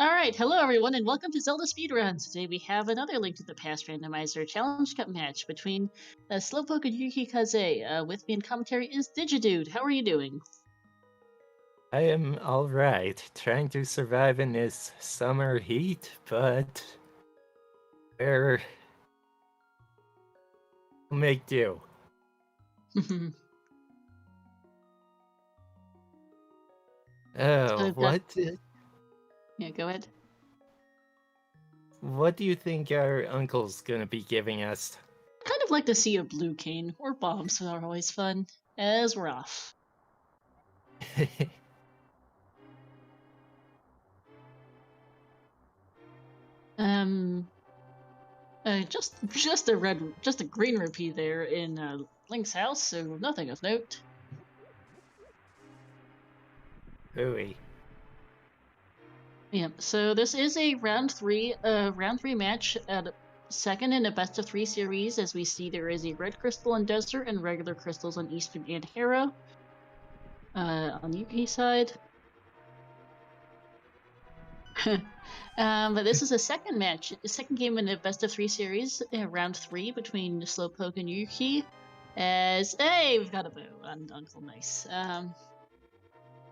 Alright, hello everyone, and welcome to Zelda Speedruns. Today we have another Link to the Past Randomizer Challenge Cup match between Slowpoke and Yukikaze. With me in commentary is Digidude. How are you doing? I am alright, trying to survive in this summer heat, but we'll make do. Oh, Yeah, go ahead. What do you think our uncle's gonna be giving us? Kind of like to see a blue cane, or bombs are always fun, as we're off. Um, just a green rupee there in Link's house, so nothing of note. Ooey. Yeah, so this is a round three match at second in a best of three series. As we see, there is a red crystal on Desert and regular crystals on Eastern and Hera. On the Yuki side. But this is a second match, the second game in a best of three series, round three between Slowpoke and Yuki. Hey, we've got a bow on Uncle Nice.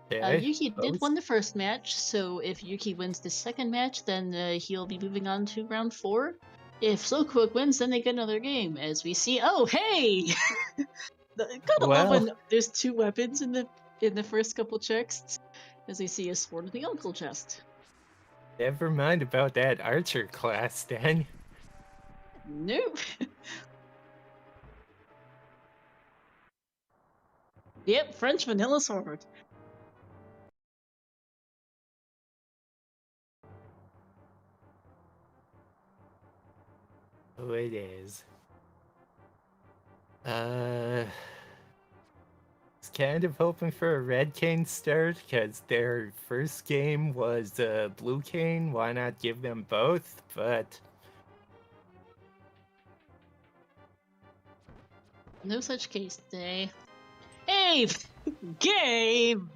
Yuki did win the first match, so if Yuki wins the second match, then he'll be moving on to round four. If Slowpoke wins, then they get another game. As we see, oh hey, gotta love when there's two weapons in the first couple chests. As we see a sword in the uncle chest. Never mind about that archer class, then. Nope. Yep, French vanilla sword. Oh, it is. Kind of hoping for a red cane start, because their first game was blue cane. Why not give them both? But no such case today. Hey, game.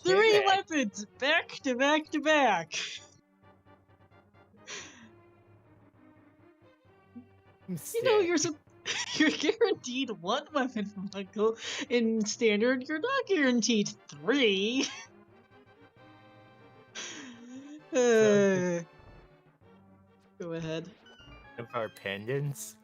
Three weapons back to back to back. You know, you're guaranteed one weapon from Uncle. In standard, you're not guaranteed three. Go ahead. Of our pendants.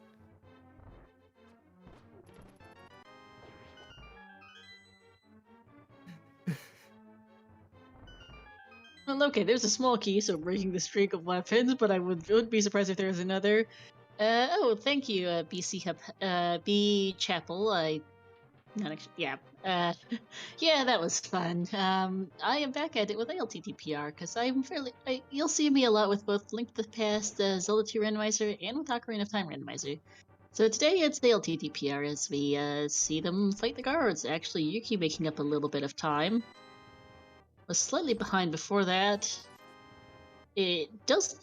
Well, okay, there's a small key, so breaking the streak of weapons, but I would be surprised if there was another. Oh, thank you, BC B Chapel. Not actually, yeah. Yeah, that was fun. I am back at it with ALTTPR because you'll see me a lot with both Link to the Past, Zelda 2 Randomizer, and with Ocarina of Time Randomizer. So today it's ALTTPR as we see them fight the guards. Actually, Yuki making up a little bit of time. Was slightly behind before that. It doesn't.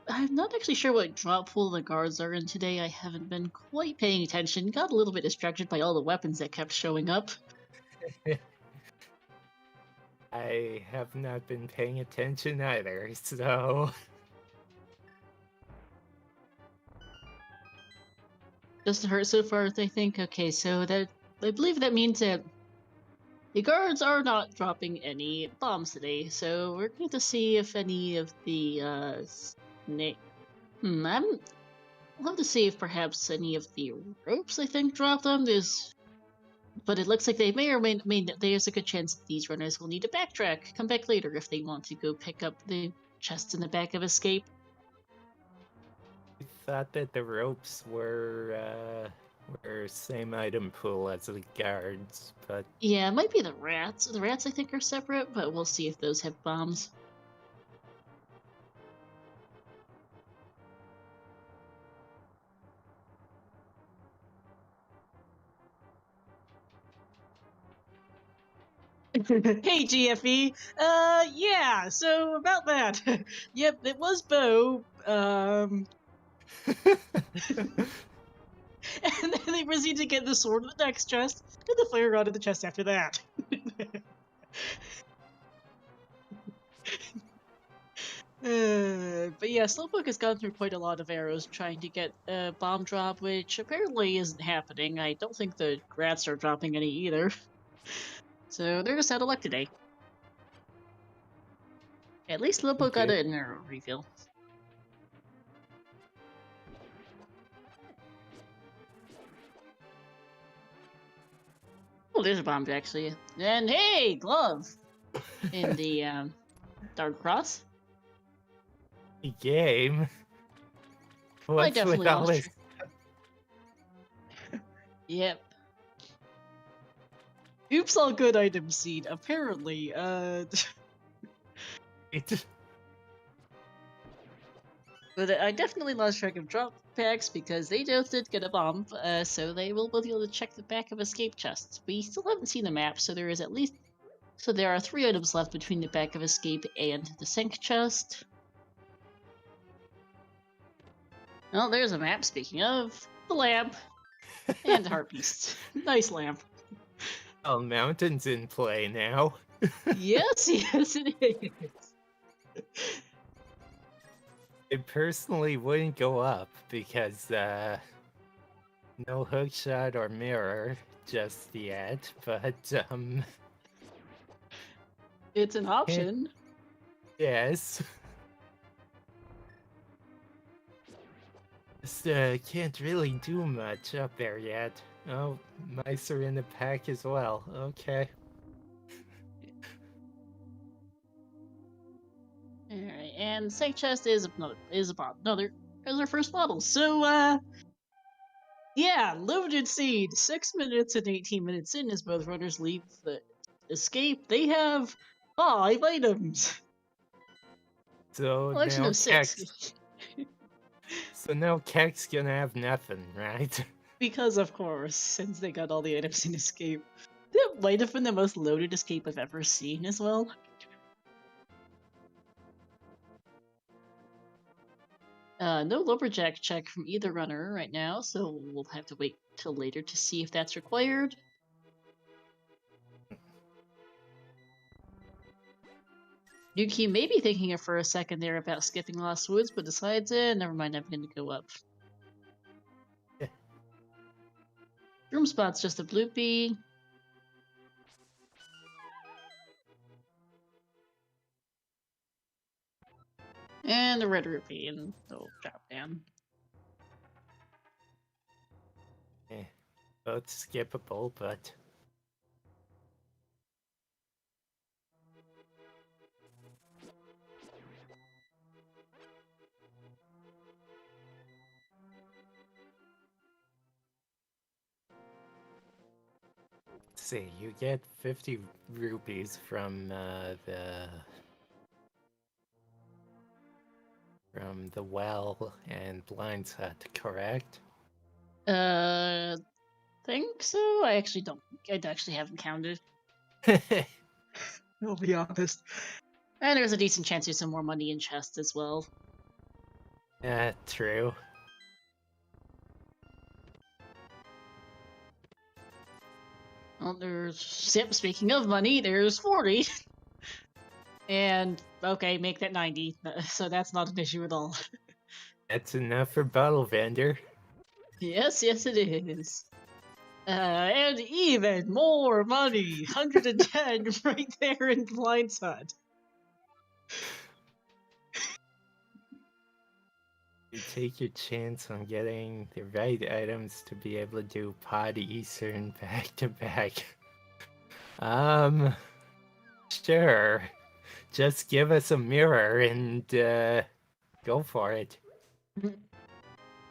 I'm not actually sure what drop pool the guards are in today. I haven't been quite paying attention. Got a little bit distracted by all the weapons that kept showing up. I have not been paying attention either, so... Just hurt so far, I think. Okay, so that I believe that means that the guards are not dropping any bombs today. So we're going to see if any of the I'll have to see if perhaps any of the ropes I think drop them. But it looks like they may or may there's a good chance that these runners will need to backtrack, come back later if they want to go pick up the chests in the back of Escape. I thought that the ropes were same item pool as the guards, but... Yeah, it might be the rats. The rats I think are separate, but we'll see if those have bombs. Hey GFE! Yeah, so about that. Yep, it was Bo. And then they proceed to get the sword in the next chest, and the fire rod in the chest after that. But yeah, Slowpoke has gone through quite a lot of arrows trying to get a bomb drop, which apparently isn't happening. I don't think the rats are dropping any either. So they're just out of luck today. At least Slowpoke got an arrow refill. Oh, there's a bomb actually. And hey, glove! In the Dark Cross. Game. What's I definitely with all lost this? Yep. Oops, all good item seed. Apparently, It, But I definitely lost track of drop packs because they just did get a bomb, so they will be able to check the back of escape chests. We still haven't seen the map, so there is at least... So there are 3 items left between the back of escape and the sink chest. Oh, there's a map, speaking of. The lamp. And the heart beast. Nice lamp. oh, mountains in play now. Yes, yes it is. It personally wouldn't go up because no hookshot or mirror just yet, but It's an option. yes. Just can't really do much up there yet. Oh, mice are in the pack as well. Okay. Alright, and sink chest is a bottle. No, there's our first bottle. So, yeah, loaded seed. 6 minutes and 18 minutes in as both runners leave the escape. They have 5 items. So Well, actually, now no, 6. So now Kek's gonna have nothing, right? Because, of course, since they got all the items in escape. That might have been the most loaded escape I've ever seen as well. No lumberjack check from either runner right now, so we'll have to wait till later to see if that's required. Yuki may be thinking for a second there about skipping Lost Woods, but decides, never mind, I'm gonna go up. Room spot's just a bloopy. And the red rupee, and they'll drop down. Both skippable, but... Let's see, you get 50 rupees from the well and blind hut, correct? Think so? I actually haven't counted. I'll be honest. And there's a decent chance there's some more money in chests as well. Yeah, true. Well, speaking of money, there's 40. And, okay, make that 90. So that's not an issue at all. That's enough for Bottle Vendor. Yes, yes it is. And even more money! 110 right there in Blind Hut. You take your chance on getting the right items to be able to do Pod Eastern back to back. Sure. Just give us a mirror and go for it.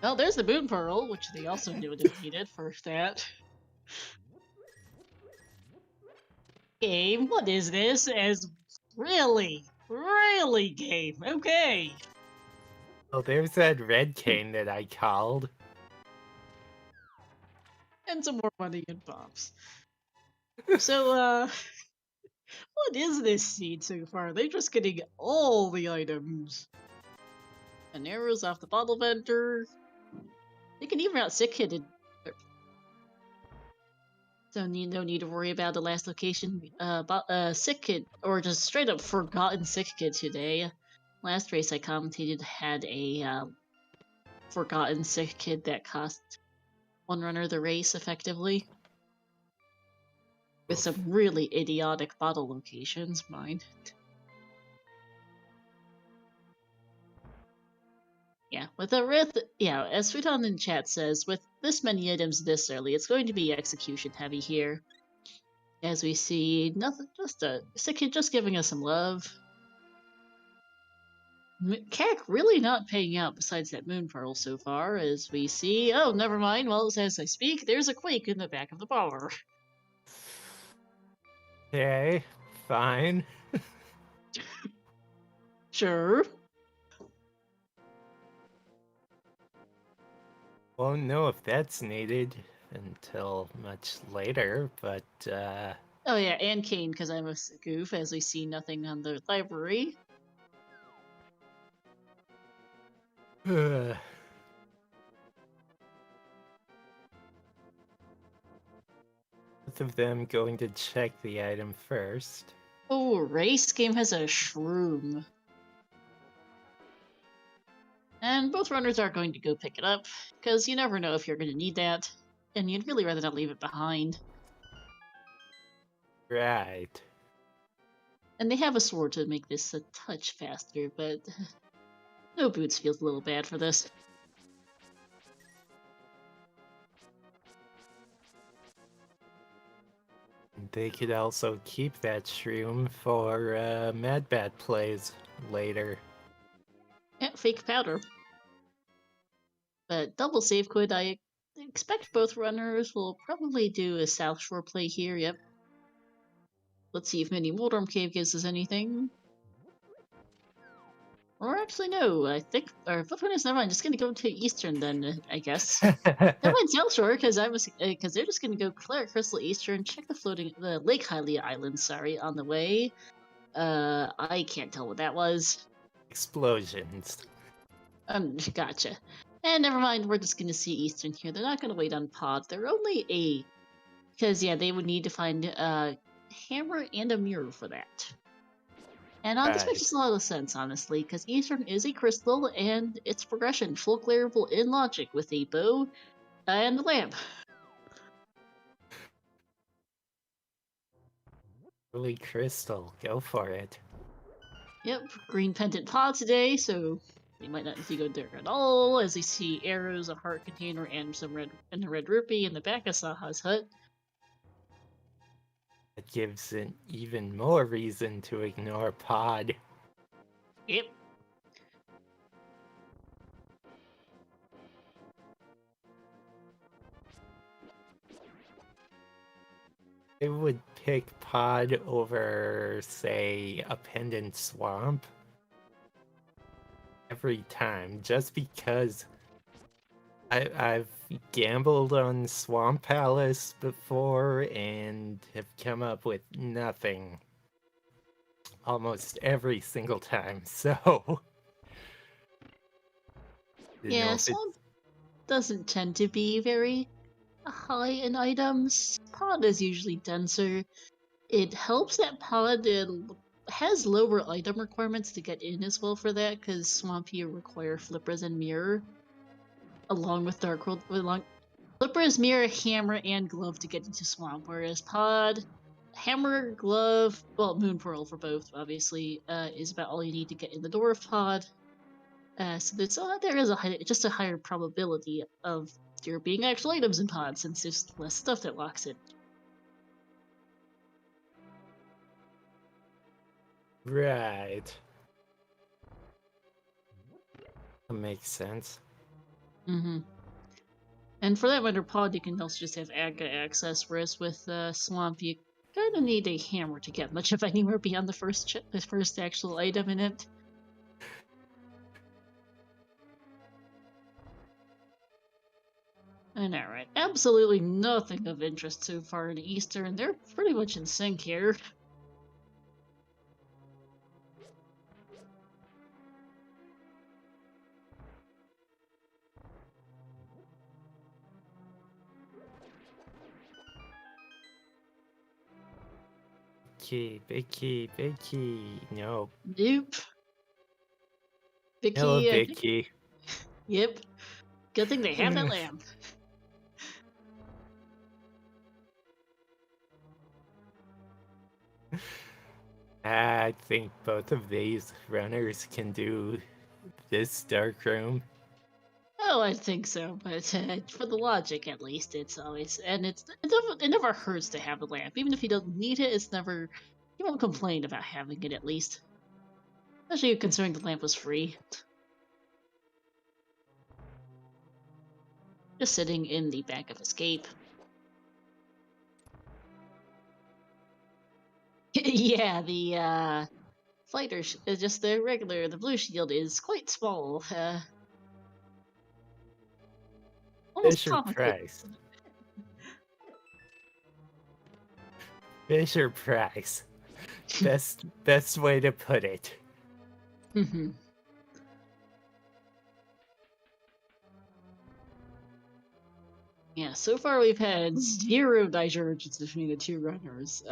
Well, there's the Boon Pearl, which they also knew they needed for that. Game, what is this? Really game, okay. Oh, there's that red cane that I called. And some more money and bombs. So, what is this seed so far? They're just getting all the items. And arrows off the bottle vendor. They can even out sick-hitted So no need to worry about the last location sick kid, or just straight up forgotten sick kid today. Last race I commentated had a forgotten sick kid that cost one runner the race effectively. With some really idiotic bottle locations, mind. Yeah, with a as Futon in chat says, with this many items this early, it's going to be execution heavy here. As we see, nothing, just a sick kid just giving us some love. CAC really not paying out besides that moon pearl so far, as we see. Oh, never mind. Well, as I speak, there's a quake in the back of the bar. Okay, fine. Sure. Won't know if that's needed until much later, but Oh yeah, and Kane, because I'm a goof, as we see nothing on the library. both of them going to check the item first. Oh, race game has a shroom. And both runners are going to go pick it up, because you never know if you're going to need that, and you'd really rather not leave it behind. Right. And they have a sword to make this a touch faster, but no boots feels a little bad for this. They could also keep that shroom for Mad Bat plays later. Yeah, fake powder. But double save quid, I expect both runners will probably do a South Shore play here, yep. Let's see if Mini Moldorm Cave gives us anything. Or actually, no, I think, or flip one is never mind, just gonna go to Eastern then, I guess. Never mind South Shore, because they're just gonna go clear Crystal Eastern, check the Lake Hylia Island, sorry, on the way. I can't tell what that was. Explosions. Gotcha. And never mind, we're just gonna see Eastern here. They're not gonna wait on pods. They're only because yeah, they would need to find a hammer and a mirror for that. And this makes just a lot of sense, honestly, because Eastern is a crystal and its progression full clearable in logic with a bow and a lamp. Holy crystal, go for it. Yep, green pendant pod today, so they might not need to go there at all, as we see arrows, a heart container, and some red and a red rupee in the back of Saha's hut. That gives an even more reason to ignore pod. Yep. I would pick pod over, say, a pendant swamp every time, just because I've gambled on Swamp Palace before and have come up with nothing almost every single time, so... Yeah, Swamp doesn't tend to be very high in items. Pod is usually denser. It helps that Pod has lower item requirements to get in as well for that, because Swamp you require Flippers and Mirror, along with Dark World. Flippers, Mirror, Hammer, and Glove to get into Swamp, whereas Pod, Hammer, Glove, well, Moon Pearl for both, obviously, is about all you need to get in the door of Pod. So there is just a higher probability of there being actual items in Pod, since there's less stuff that locks it. Right. That makes sense. Mm-hmm. And for that matter, Pod, you can also just have Aga access, whereas with Swamp, you kind of need a hammer to get much of anywhere beyond the first actual item in it. And alright, absolutely nothing of interest so far in Eastern. They're pretty much in sync here. big key, big key. No. Nope. Hello, Vicky, I big think. key. Yep. Good thing they have that lamp. I think both of these runners can do this dark room. Oh, I think so, but for the logic, at least, it's always it never hurts to have a lamp. Even if you don't need it, it's never you won't complain about having it at least. Especially considering the lamp was free. Just sitting in the back of Escape. Yeah, the fighter, just the blue shield is quite small. Almost Fisher comical. Price. Fisher Price. Best way to put it. Yeah, so far we've had zero divergence between the two runners.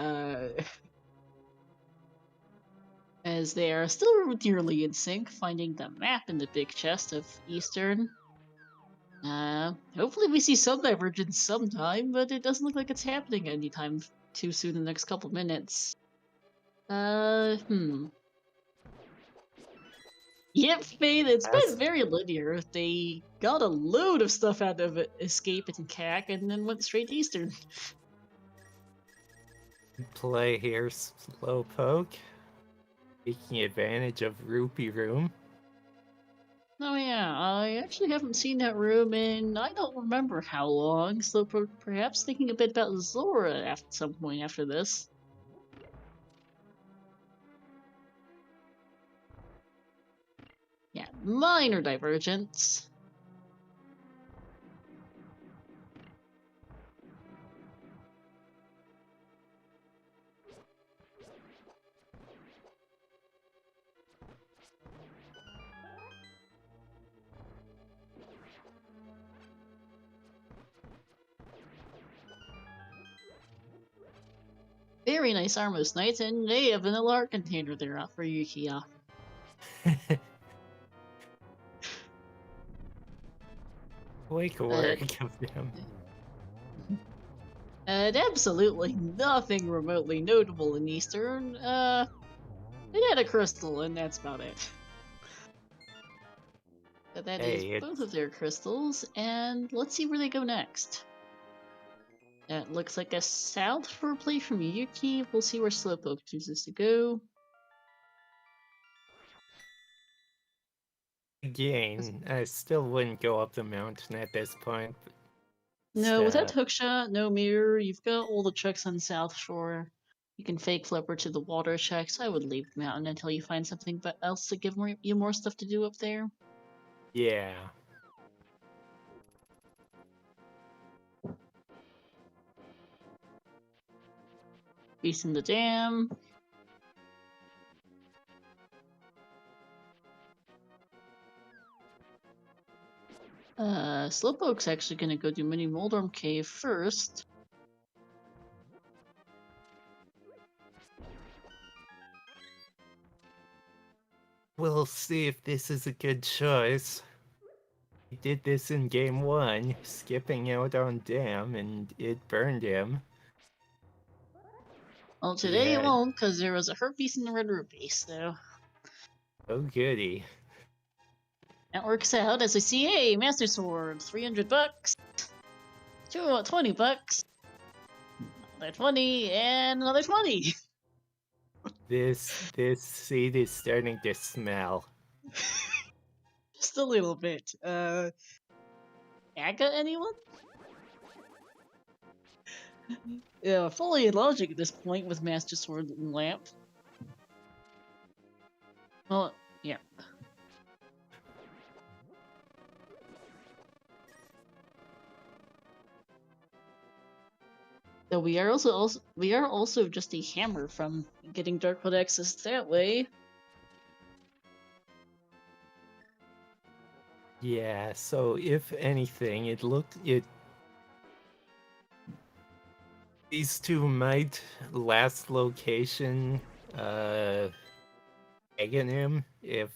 As they are still nearly in sync, finding the map in the big chest of Eastern. Hopefully we see some divergence sometime, but it doesn't look like it's happening anytime too soon in the next couple minutes. Yep, Faith, it's been very linear. They got a load of stuff out of Escape and CAC and then went straight to Eastern. Play here, Slowpoke. Taking advantage of Rupee Room. Oh yeah, I actually haven't seen that room in I don't remember how long, so perhaps thinking a bit about Zora at some point after this. Yeah, minor divergence. Very nice Armos Knights, and they have a vanilla art container there for Yukia. Quick work of them. Absolutely nothing remotely notable in Eastern. It had a crystal, and that's about it. But that is both of their crystals, and let's see where they go next. That looks like a south for a play from Yuki. We'll see where Slowpoke chooses to go. Again, I still wouldn't go up the mountain at this point. No, with that hookshot, no mirror, you've got all the checks on South Shore. You can fake flipper to the water checks. I would leave the mountain until you find something else to give you more stuff to do up there. Yeah. Beast in the dam. Slowpoke's actually gonna go do Mini Moldorm Cave first. We'll see if this is a good choice. He did this in game 1, skipping out on Dam, and it burned him. Well, today it won't, because there was a hurt piece in the red rupee, so... Oh goody. That works out as we see, hey, Master Sword, 300 bucks. 20 bucks. Another 20, and another 20. This seed is starting to smell. Just a little bit. Aga, anyone? Yeah, fully in logic at this point with Master Sword and Lamp. Well, yeah. So we are also just a hammer from getting Dark Cloud access that way. Yeah, so if anything, These two might last location tagging him if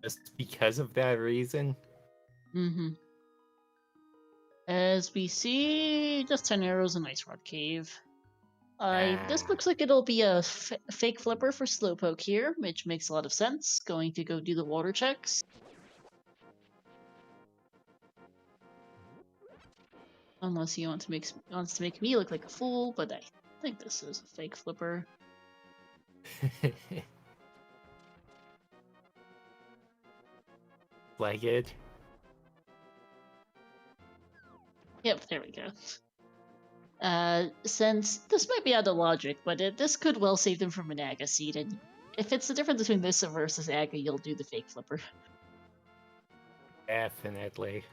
just because of that reason. Mm-hmm. As we see, just 10 arrows in Ice Rod Cave. This looks like it'll be a fake flipper for Slowpoke here, which makes a lot of sense. Going to go do the water checks. Unless he wants to make me look like a fool, but I think this is a fake flipper. Like it. Yep, there we go. Since this might be out of logic, but this could well save them from an Aga seed, and if it's the difference between this versus Aga, you'll do the fake flipper. Definitely.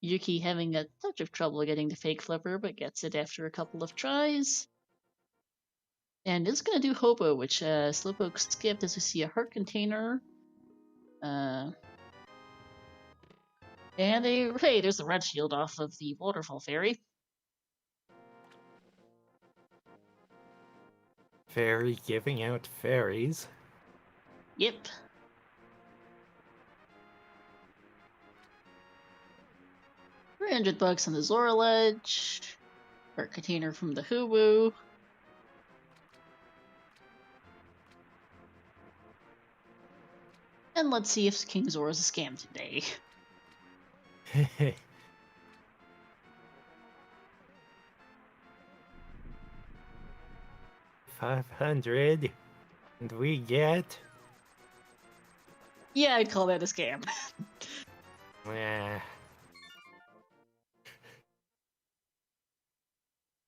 Yuki having a touch of trouble getting the fake flipper, but gets it after a couple of tries. And it's gonna do Hobo, which Slowpoke skipped as we see a heart container. And hey, there's the red shield off of the waterfall fairy. Fairy giving out fairies. Yep. $300 on the Zora Ledge. Heart container from the Huwu. And let's see if King Zora's a scam today. 500. And we get... Yeah, I'd call that a scam.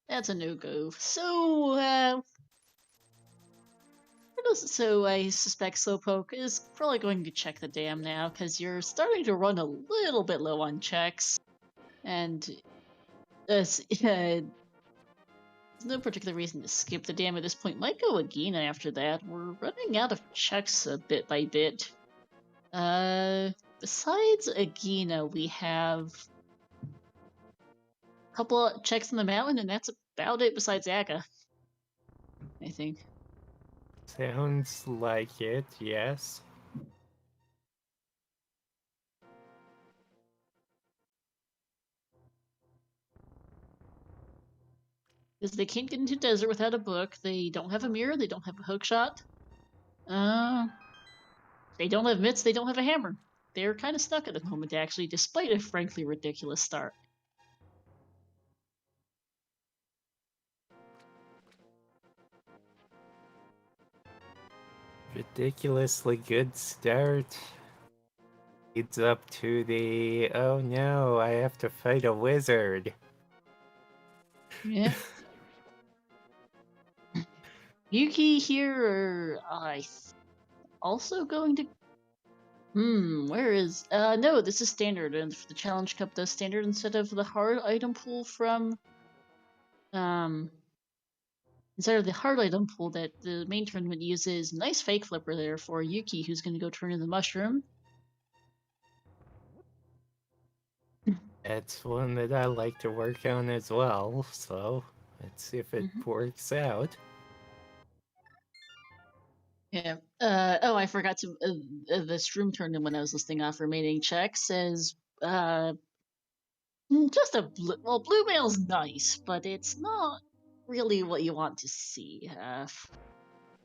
That's a no-go. So, I suspect Slowpoke is probably going to check the dam now, because you're starting to run a little bit low on checks. And there's no particular reason to skip the dam at this point. Might go Agina after that. We're running out of checks bit by bit. Besides Agina, we have a couple of checks in the mountain, and that's about it besides Aga, I think. Sounds like it, yes. Because they can't get into desert without a book, they don't have a mirror, they don't have a hookshot. They don't have mitts, they don't have a hammer. They're kind of stuck at the moment, actually, despite a frankly ridiculous start. Ridiculously good start. Leads up to the, oh no, I have to fight a wizard. Yeah. Yuki here, also going to... where is... no, this is standard, and the Challenge Cup does standard instead of the hard item pool from... Instead of the hard item pool that the main tournament uses. Nice fake flipper there for Yuki, who's going to go turn in the mushroom. That's one that I like to work on as well, so let's see if it works out. Yeah. Oh, I forgot to... the Shroom tournament when I was listing off remaining checks says... just a... Well, Blue Mail's nice, but it's not really what you want to see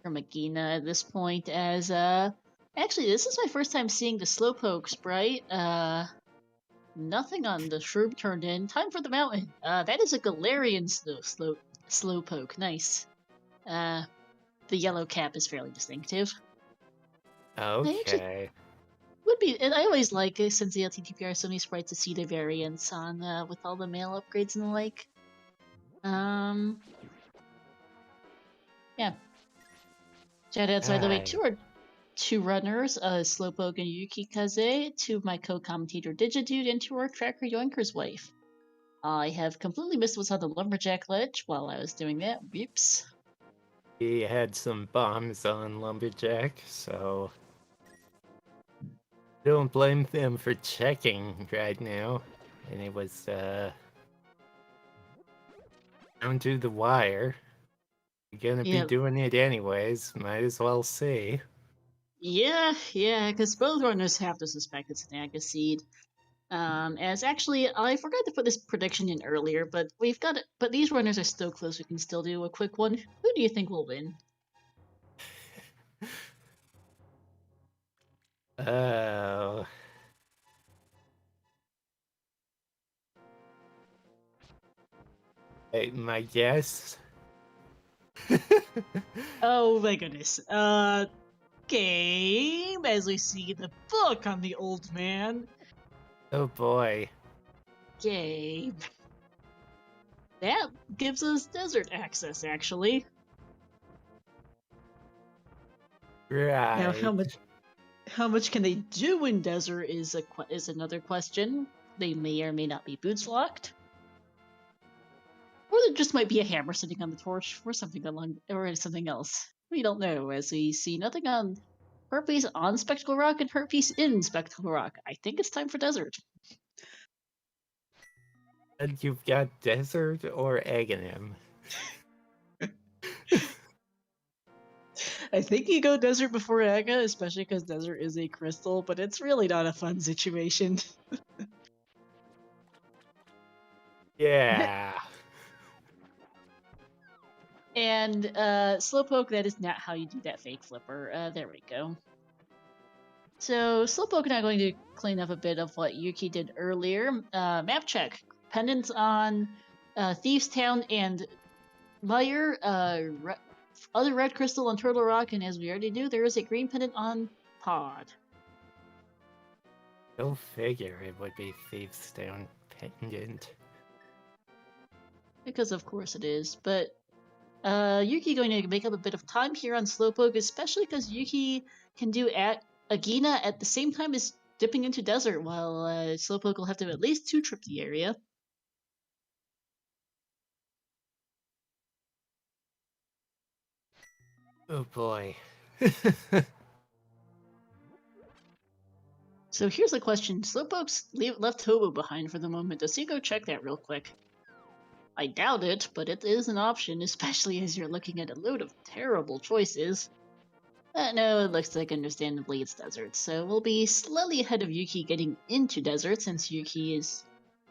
from Agina at this point, as... Actually, this is my first time seeing the Slowpoke sprite. Nothing on the Shroom turned in. Time for the mountain. That is a Galarian Slowpoke. Nice. The yellow cap is fairly distinctive. Okay. Would be, and I always like, since the ALTTP are so many sprites, to see the variants on, with all the mail upgrades and the like. Yeah. Shout outs, by the way, to our two runners, Slowpoke and Yukikaze, to my co-commentator Digidude, and to our tracker Yoinker's wife. I have completely missed what's on the Lumberjack ledge while I was doing that. Whoops. He had some bombs on Lumberjack, so don't blame them for checking right now. And it was, down to the wire. You're gonna be Yeah, doing it anyways, might as well see. yeah, because both runners have to suspect it's an Aga seed. As actually, I forgot to put this prediction in earlier, but we've got it. But these runners are still close. We can still do a quick one. Who do you think will win? Oh. My guess? Oh my goodness. Game, as we see the book on the old man. Oh boy. Game. That gives us desert access, actually. Now, Right. how much can they do in desert is another question. They may or may not be boots locked, or there just might be a hammer sitting on the torch, or something else. We don't know, as we see nothing on Herpes on Spectacle Rock and Herpes in Spectacle Rock. I think it's time for desert. And you've got desert or Aghanim. I think you go desert before Aga, especially because desert is a crystal, but it's really not a fun situation. Yeah. And Slowpoke, that is not how you do that fake flipper. There we go. So Slowpoke and I are going to clean up a bit of what Yuki did earlier. Map check. Pendants on Thieves Town and Mire. Other red crystal on Turtle Rock, and as we already knew, there is a green pendant on Pod. Go figure it would be Thieves Stone Pendant. Because of course it is, but Yuki going to make up a bit of time here on Slowpoke, especially because Yuki can do Agina at the same time as dipping into desert, while Slowpoke will have to at least 2-trip the area. Oh boy. So here's the question. Slowpoke's left Hobo behind for the moment. Does he go check that real quick? I doubt it, but it is an option, especially as you're looking at a load of terrible choices. No, it looks like understandably it's desert, so we'll be slightly ahead of Yuki getting into desert, since Yuki is...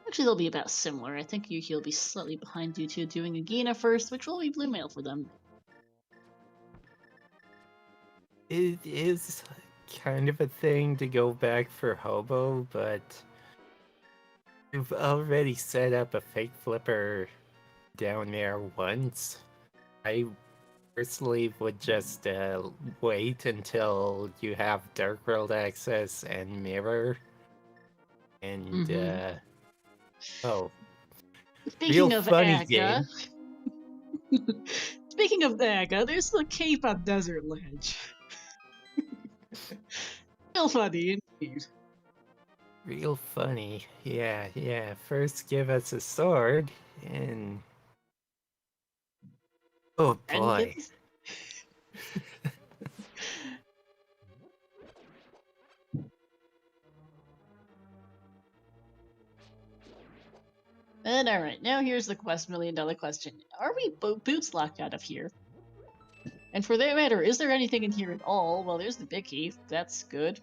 Actually, they'll be about similar. I think Yuki will be slightly behind due to doing Agina first, which will be blue mail for them. It is kind of a thing to go back for Hobo, but you've already set up a fake flipper down there once. I personally would just wait until you have Dark World access and Mirror. And, oh. Speaking Real of funny Aga... game. Speaking of Aga, there's the cape on Desert Ledge. Real funny, indeed. Real funny. Yeah. First give us a sword, and... Oh And boy. gets... And alright, now here's the million-dollar question. Are we boots locked out of here? And for that matter, is there anything in here at all? Well, there's the big key. That's good.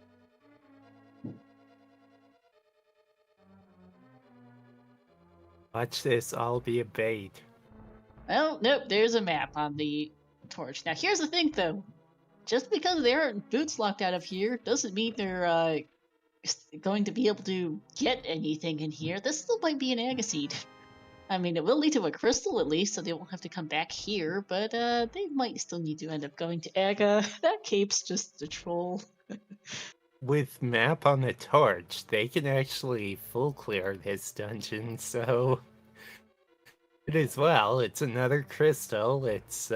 Watch this all be a bait. Well, nope, there's a map on the torch. Now, here's the thing, though. Just because there aren't boots locked out of here doesn't mean they're going to be able to get anything in here. This still might be an Agaseed. I mean, it will lead to a crystal at least, so they won't have to come back here, but they might still need to end up going to Aga. That cape's just a troll. With map on the torch, they can actually full clear this dungeon, so... It as well. It's another crystal. It's,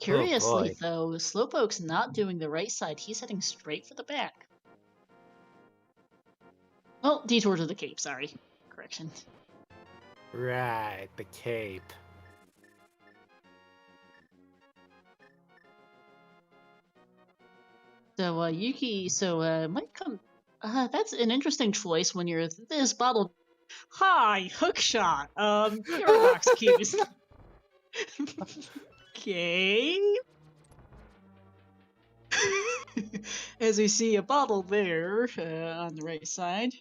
Curiously, oh boy. though, Slowpoke's not doing the right side. He's heading straight for the back. Oh, detour to the cape, sorry. Correction. Right, the cape. So, Yuki, might come. That's an interesting choice when you're this bottle. Hi, hookshot. Paradox Cube is. Okay. As we see a bottle there on the right side.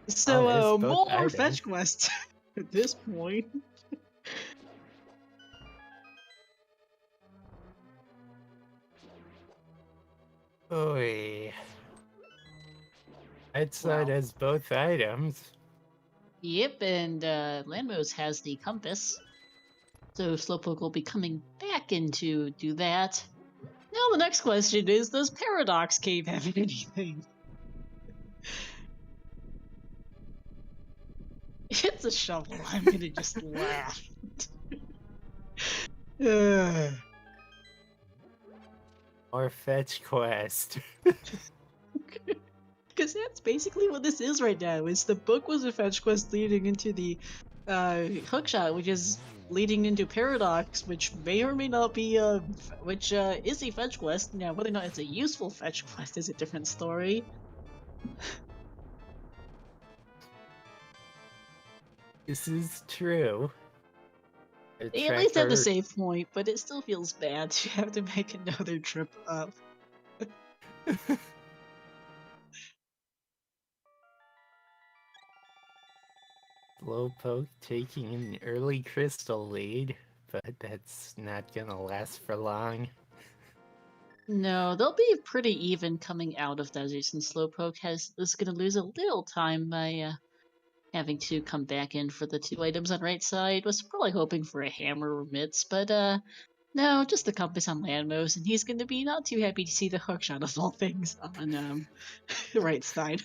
So, both more items. fetch quests at this point. Oy. That side Wow. has both items. Yep, and Lanmos has the compass. So Slowpoke will be coming back in to do that. Now the next question is, does Paradox Cave have anything? It's a shovel. I'm gonna just laugh. Or fetch quest. Because that's basically what this is right now. Is the book was a fetch quest leading into the hookshot, which is leading into Paradox, which may or may not be which is a fetch quest. Now, whether or not it's a useful fetch quest is a different story. This is true. They at least have the save point, but it still feels bad to have to make another trip up. Slowpoke taking an early crystal lead, but that's not gonna last for long. No, they'll be pretty even coming out of deserts, and Slowpoke is going to lose a little time by having to come back in for the two items on right side. Was probably hoping for a hammer or mitts, but no, just the compass on Landmos, and he's going to be not too happy to see the hookshot of all things on the right side.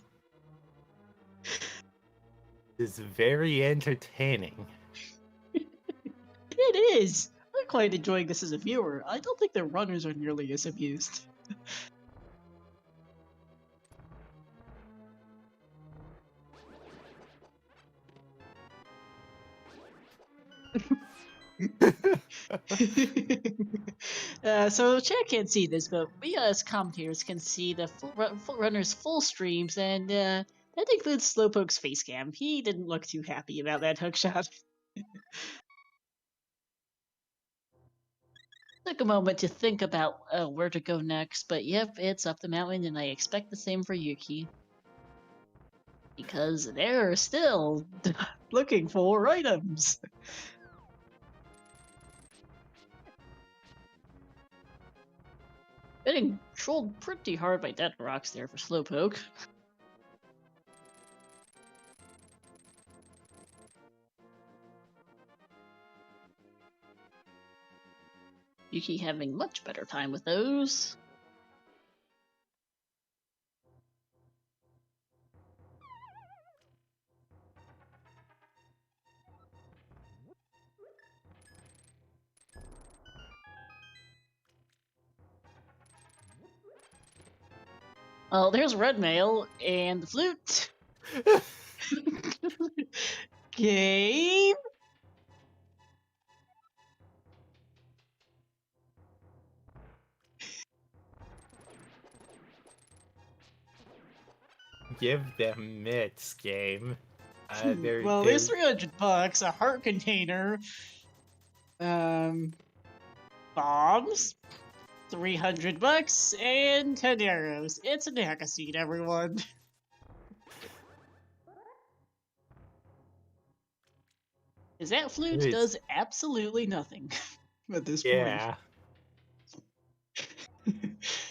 It's very entertaining. It is. I'm quite enjoying this as a viewer. I don't think the runners are nearly as amused. So chat can't see this, but we as commentators can see the full runner's full streams, and that includes Slowpoke's face cam. He didn't look too happy about that hookshot. Took a moment to think about where to go next, but yep, it's up the mountain, and I expect the same for Yuki. Because they're still looking for items. Getting trolled pretty hard by dead rocks there for Slowpoke. Yuki having much better time with those. Oh, there's red mail and the flute. Game. Give them mitts, game. Well, there's $300, a heart container, bombs, $300, and 10 arrows. It's a Nakaseed, everyone. Because that flute does absolutely nothing at this point.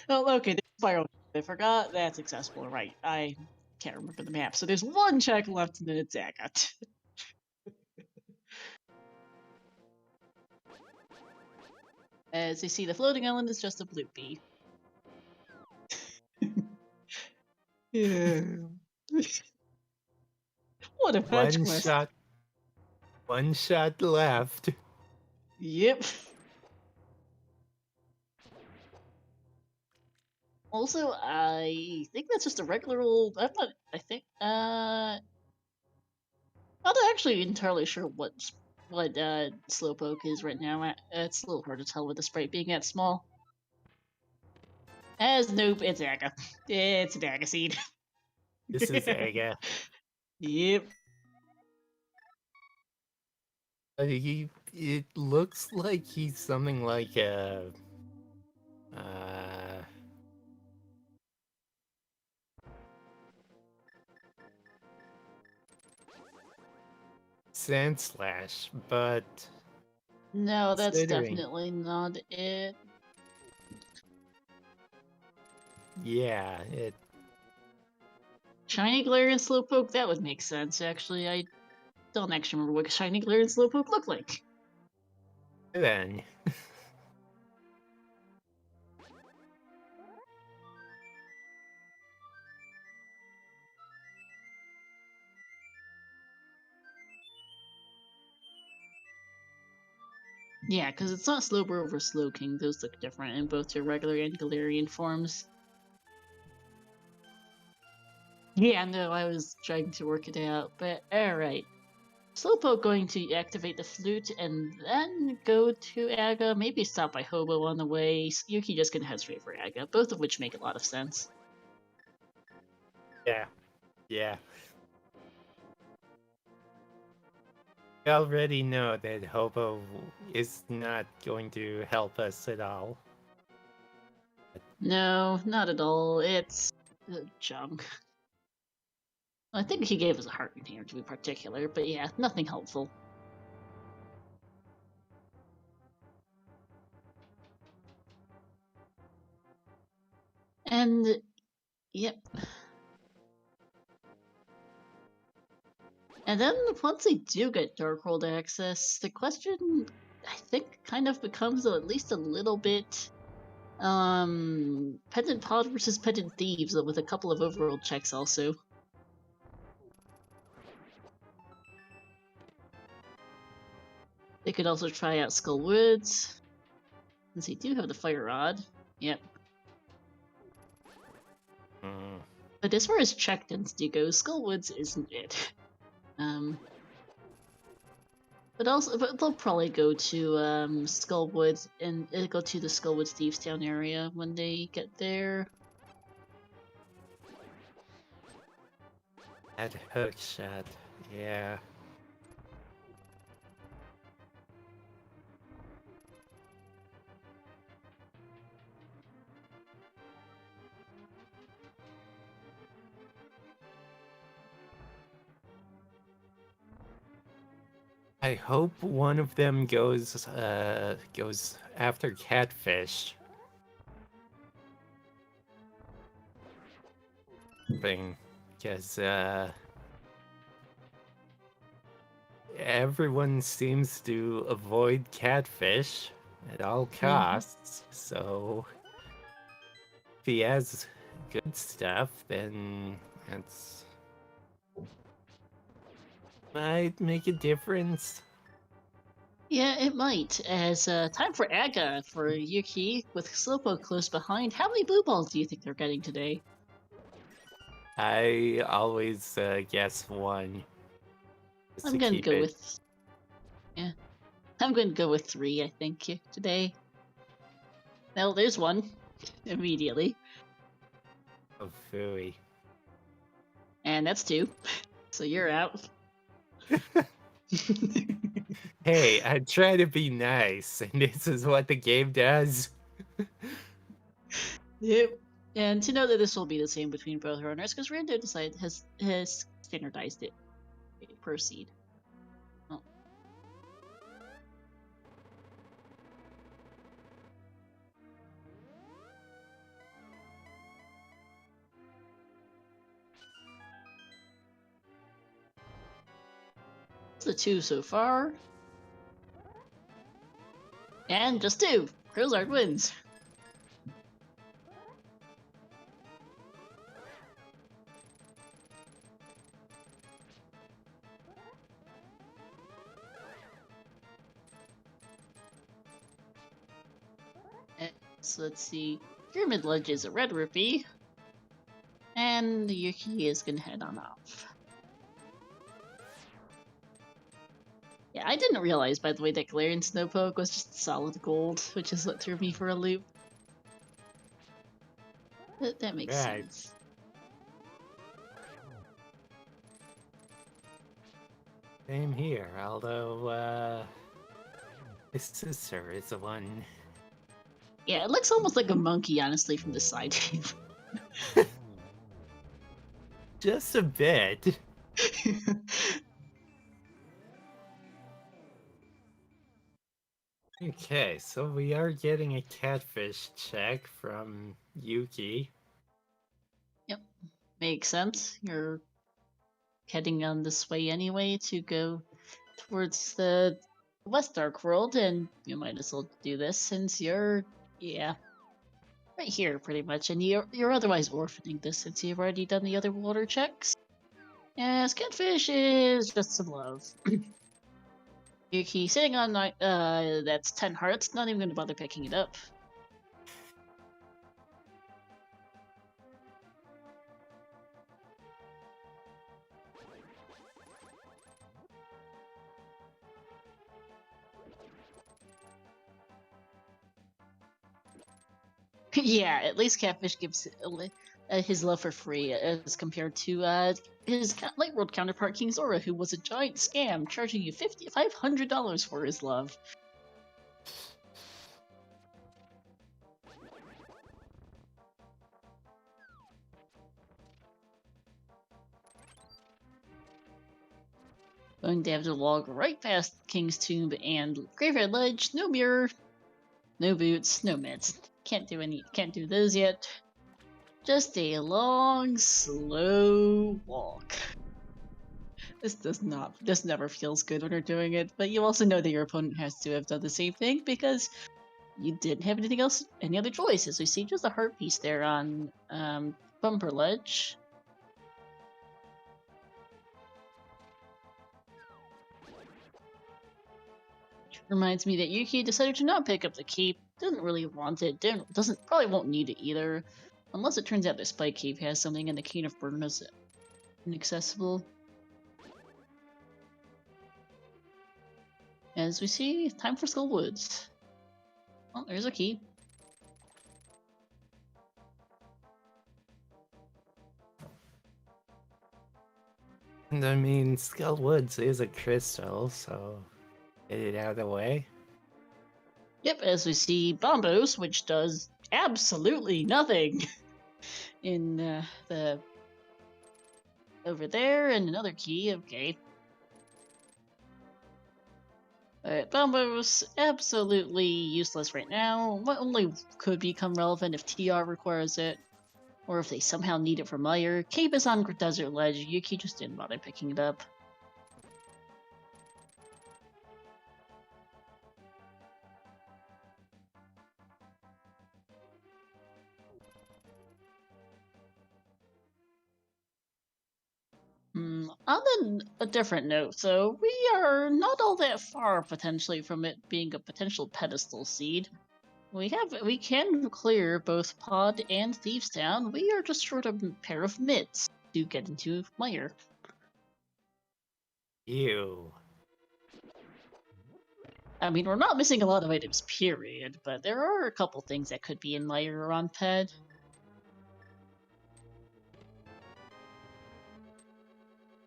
Oh, okay, there's spiral. I forgot that's accessible, right? I can't remember the map. So there's one check left, and then it's Zagat. As you see, the floating island is just a bloopy. Yeah. What a fetch quest. One shot left. Yep. Also, I think that's just a regular old. I'm not. I think. Not actually entirely sure what Slowpoke is right now. It's a little hard to tell with the sprite being that small. As nope, it's Aga. It's an Aga seed. This is Aga. Yep. It looks like he's something like a uh Sandslash, but No, that's considering, definitely not it. yeah, it Shiny Glare and Slowpoke, that would make sense, actually. I don't actually remember what Shiny Glare and Slowpoke look like. then Yeah, because it's not Slowbro or Slowking. Those look different in both their regular and Galarian forms. Yeah, no, I was trying to work it out, but alright. Slowpoke going to activate the flute and then go to Aga, maybe stop by Hobo on the way. Yuki just gonna head straight for Aga, both of which make a lot of sense. yeah. We already know that Hobo is not going to help us at all. No, not at all. It's junk. I think he gave us a heart container to be particular, but yeah, nothing helpful. And yep. And then once they do get Darkhold access, the question I think kind of becomes at least a little bit Pendant Pod versus Pendant Thieves with a couple of overworld checks also. They could also try out Skull Woods, since they do have the Fire Rod. Yep. Mm. But as far as check density goes, Skull Woods isn't it. But they'll probably go to Skullwood and go to the Skullwood Thieves Town area when they get there. That hook shot, yeah. I hope one of them goes after Catfish. Because everyone seems to avoid Catfish at all costs, so if he has good stuff, then that's might make a difference. Yeah, it might. As time for Aga for Yuki with Slowpoke close behind. How many blue balls do you think they're getting today? I always guess one. Just I'm to gonna keep go it. with I'm gonna go with 3. I think today. Well, there's one immediately, Oh, phooey. and that's 2. So you're out. Hey, I try to be nice, and this is what the game does. Yep. And to know that this will be the same between both runners, because Rando has standardized it. Proceed. Oh. It's the 2 so far. And just 2. Crozard wins. So let's see. Pyramid Ledge is a red rupee. And Yuki is gonna head on off. Yeah, I didn't realize, by the way, that Galarian Slowpoke was just solid gold, which is what threw me for a loop. That makes Right. sense. Same here, although, my sister is the one. Yeah, it looks almost like a monkey, honestly, from the side view. Just a bit. Okay, so we are getting a catfish check from Yuki. Yep, makes sense. You're heading on this way anyway to go towards the West Dark World, and you might as well do this since you're, yeah, right here pretty much, and you're otherwise orphaning this since you've already done the other water checks. Yes, catfish is just some love. Yuki sitting on that's 10 hearts, not even gonna bother picking it up. Yeah, at least Catfish gives his love for free as compared to his Light World counterpart King Zora, who was a giant scam, charging you $500 for his love. Going to have to log right past King's Tomb and Graveyard Ledge. No mirror, no boots, no meds. Can't do those yet. Just a long, slow walk. This never feels good when you're doing it, but you also know that your opponent has to have done the same thing because you didn't have any other choices. We see just a heart piece there on Bumper Ledge. Which reminds me that Yuki decided to not pick up the cape. Didn't really want it. Probably won't need it either, unless it turns out the Spike Cape has something and the Cane of Burn is inaccessible. As we see, time for Skull Woods. Oh, there's a key. And I mean, Skull Woods is a crystal, so get it out of the way. Yep, as we see Bombos, which does absolutely nothing in the over there, and another key. Okay. Bombos, absolutely useless right now. What only could become relevant if TR requires it, or if they somehow need it for Meyer. Cape is on Desert Ledge. Yuki just didn't bother picking it up. On a different note, so we are not all that far potentially from it being a potential pedestal seed. We can clear both Pod and Thieves Town. We are just short of a pair of mitts to get into Meyer. Ew. I mean, we're not missing a lot of items, period, but there are a couple things that could be in Meyer or on Ped.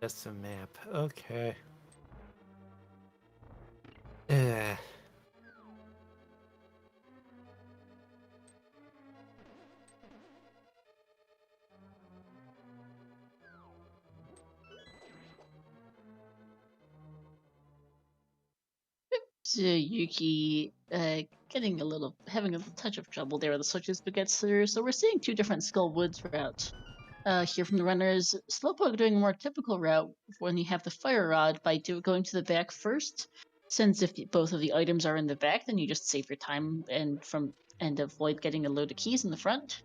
Just a map. Okay. Uh, So Yuki having a touch of trouble there with the switches but gets through. So we're seeing two different Skull Woods routes. Here from the runners, Slowpoke doing a more typical route when you have the fire rod by going to the back first, since if both of the items are in the back, then you just save your time and avoid getting a load of keys in the front.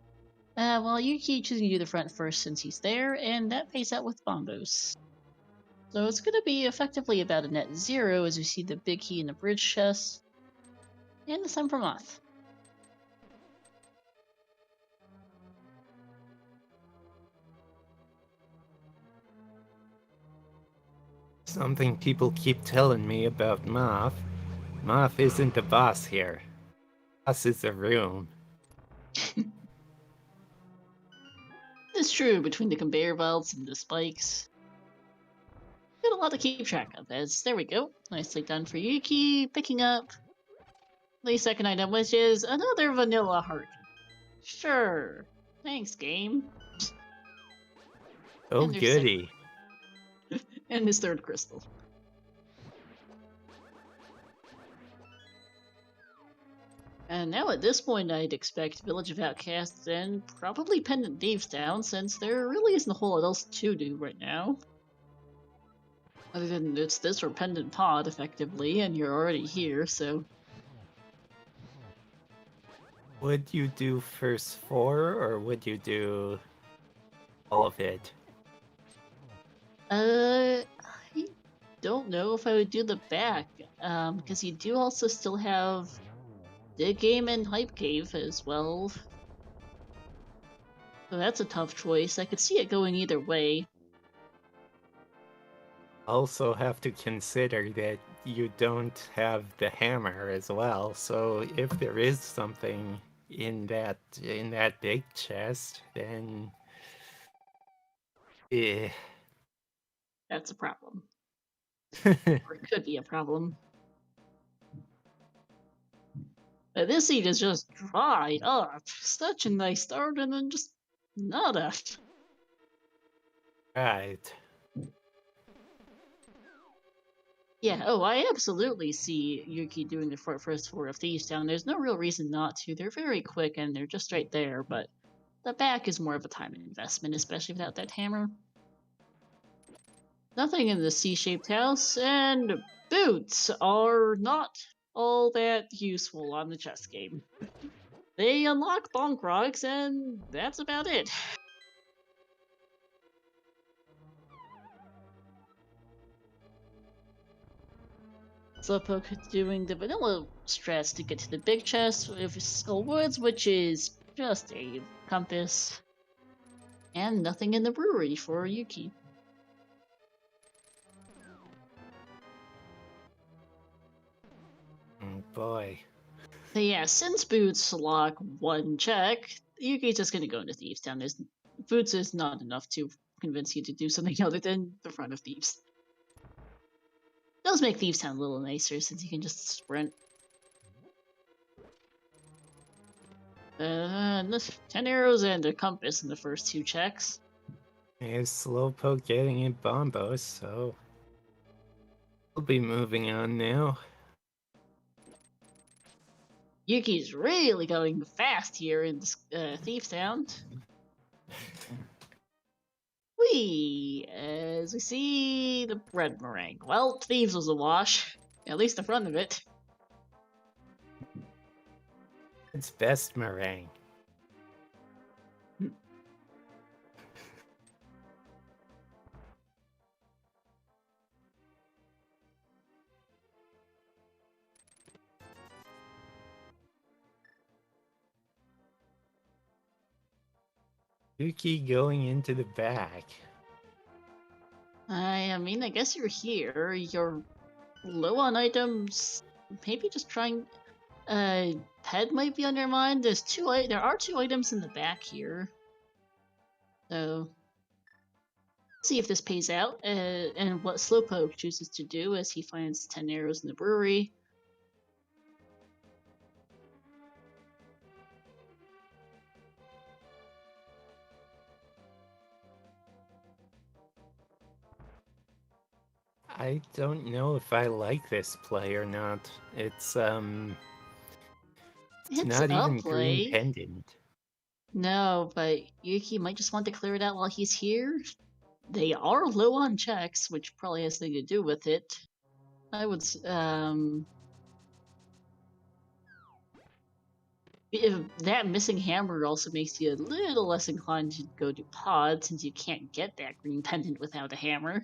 While Yuki choosing to do the front first since he's there, and that pays out with Bombos. So it's going to be effectively about a net zero as we see the big key in the bridge chest, and the time for Moth. something people keep telling me about Moth. Moth isn't the boss here. Boss is the room. is true, between the conveyor belts and the spikes. Got a lot to keep track of. As there we go. Nicely done for Yuki, picking up the second item, which is another vanilla heart. Sure. Thanks, game. Oh, And there's goody. and his third crystal. And now at this point, I'd expect Village of Outcasts and probably Pendant Thieves down, since there really isn't a whole lot else to do right now. Other than it's this or Pendant Pod, effectively, and you're already here, so... Would you do first 4, or would you do all of it? I don't know if I would do the back, because you do also still have Dig Game and Hype Cave as well. So that's a tough choice. I could see it going either way. Also have to consider that you don't have the hammer as well, so if there is something in that big chest, then That's a problem. Or it could be a problem. But this seed is just dried up. Such a nice start, and then just nada. Right. Yeah, oh, I absolutely see Yuki doing the first 4 of Thieves Town. There's no real reason not to. They're very quick and they're just right there, but the back is more of a time investment, especially without that hammer. Nothing in the C-shaped house, and boots are not all that useful on the chess game. They unlock bonk rocks, and that's about it. Slowpoke doing the vanilla strats to get to the big chest with Skull Woods, which is just a compass. And nothing in the brewery for Yuki. Oh boy. So yeah, since Boots lock 1 check, Yuki's just gonna go into Thieves Town. Boots is not enough to convince you to do something other than the front of Thieves. Does make Thieves Town a little nicer since you can just sprint. 10 arrows and a compass in the first 2 checks. There's Slowpoke getting in bombos, so we'll be moving on now. Yuki's really going fast here in Thieves Town. As we see the bread meringue. Well, Thieves was a wash. At least the front of it. It's best meringue. Yuki going into the back. I mean, I guess you're here. You're low on items. Maybe just trying. Head might be on your mind. There are 2 items in the back here. So, see if this pays out, and what Slowpoke chooses to do as he finds 10 arrows in the brewery. I don't know if I like this play or not. It's not even green pendant. No, but Yuki might just want to clear it out while he's here. They are low on checks, which probably has something to do with it. I would, if that missing hammer also makes you a little less inclined to go to pod, since you can't get that green pendant without a hammer.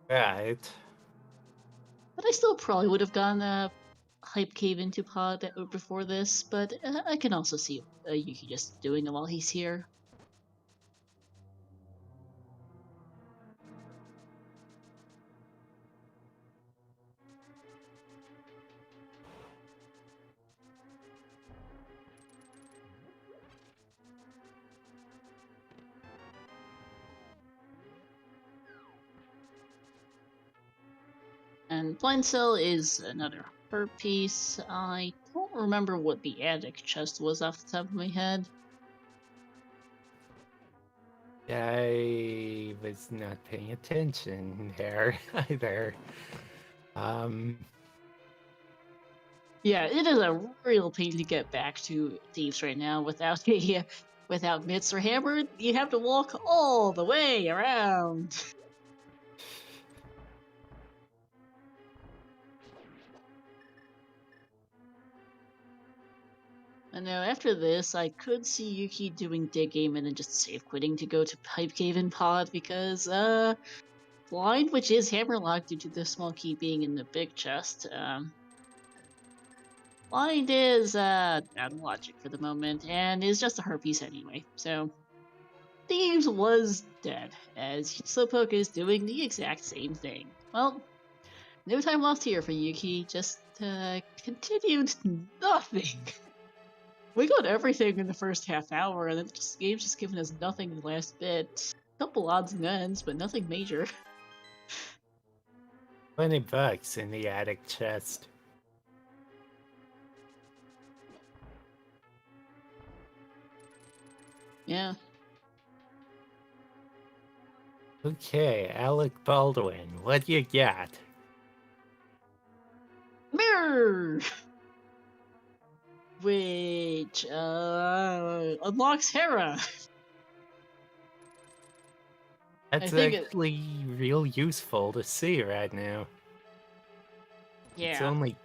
Right. But I still probably would have gone Hype Cave into pod before this, but I can also see Yuki just doing it while he's here. And Blind Cell is another hurt piece. I don't remember what the attic chest was off the top of my head. I was not paying attention there either. Yeah, it is a real pain to get back to Thieves right now without without mitts or hammer. You have to walk all the way around. I know after this, I could see Yuki doing dig game and then just save quitting to go to Pipe Cave and Pod because blind, which is hammerlocked due to the small key being in the big chest. Blind is out of logic for the moment and is just a hurt piece anyway. So Thieves was dead, as Slowpoke is doing the exact same thing. Well, no time lost here for Yuki, just continued nothing. We got everything in the first half hour, and then the game's just giving us nothing in the last bit. Couple odds and ends, but nothing major. $20 in the attic chest. Yeah. Okay, Alec Baldwin, what you got? Mirror! Which, unlocks Hera. That's actually real useful to see right now. Yeah. It's only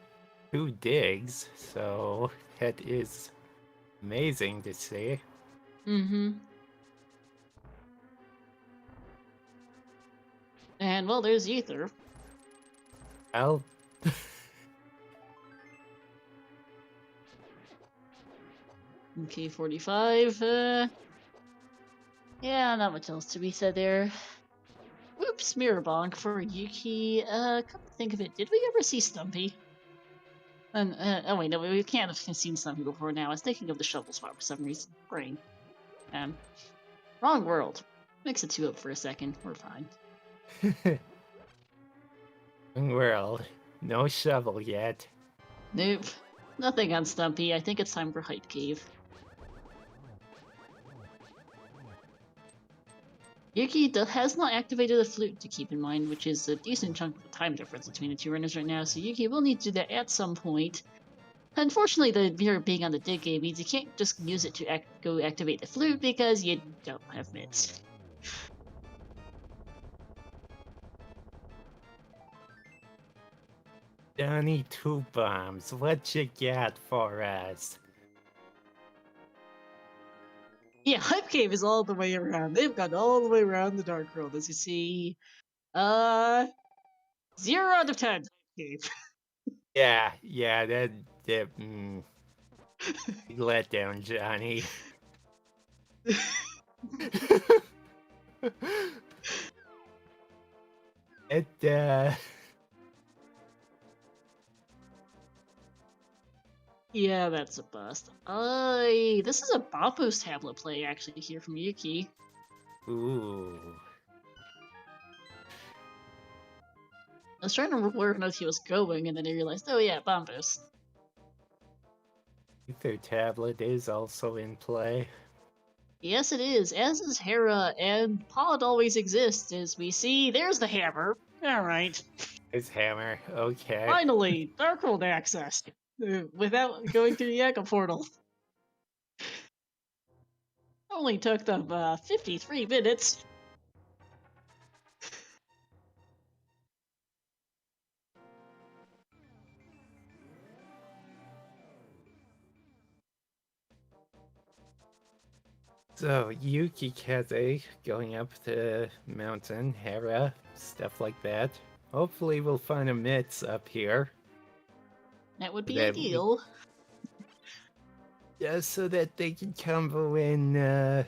2 digs, so that is amazing to see. Mm-hmm. And, well, there's Ether. Well... Okay, 45. Yeah, not much else to be said there. Whoops, mirror bonk for Yuki. Come to think of it, did we ever see Stumpy? And oh wait, no, we can't have seen Stumpy before now. I was thinking of the shovel swap for some reason. Brain. Wrong world. Mix the two up for a second. We're fine. Wrong world. No shovel yet. Nope. Nothing on Stumpy. I think it's time for Height Cave. Yuki has not activated the flute to keep in mind, which is a decent chunk of the time difference between the two runners right now, so Yuki will need to do that at some point. Unfortunately, the mirror being on the dig game means you can't just use it to go activate the flute because you don't have mitts. Donnie Two Bombs, what you got for us? Yeah, Hype Cave is all the way around. They've gone all the way around the Dark World, as you see. 0 out of 10. Hype Cave. Yeah, that let down, Johnny. Yeah, that's a bust. This is a Boppo's tablet play actually here from Yuki. Ooh. I was trying to remember where he was going, and then I realized, oh yeah, Bombos. Their tablet is also in play. Yes, it is, as is Hera, and Pod always exists, as we see. There's the hammer. Alright. There's hammer, okay. Finally, Darkworld access, without going through the Echo Portal. Only took them 53 minutes. So, Yukikaze going up the mountain, Hera, stuff like that. Hopefully we'll find a mitts up here. That would be ideal. Yeah, so that they can combo in,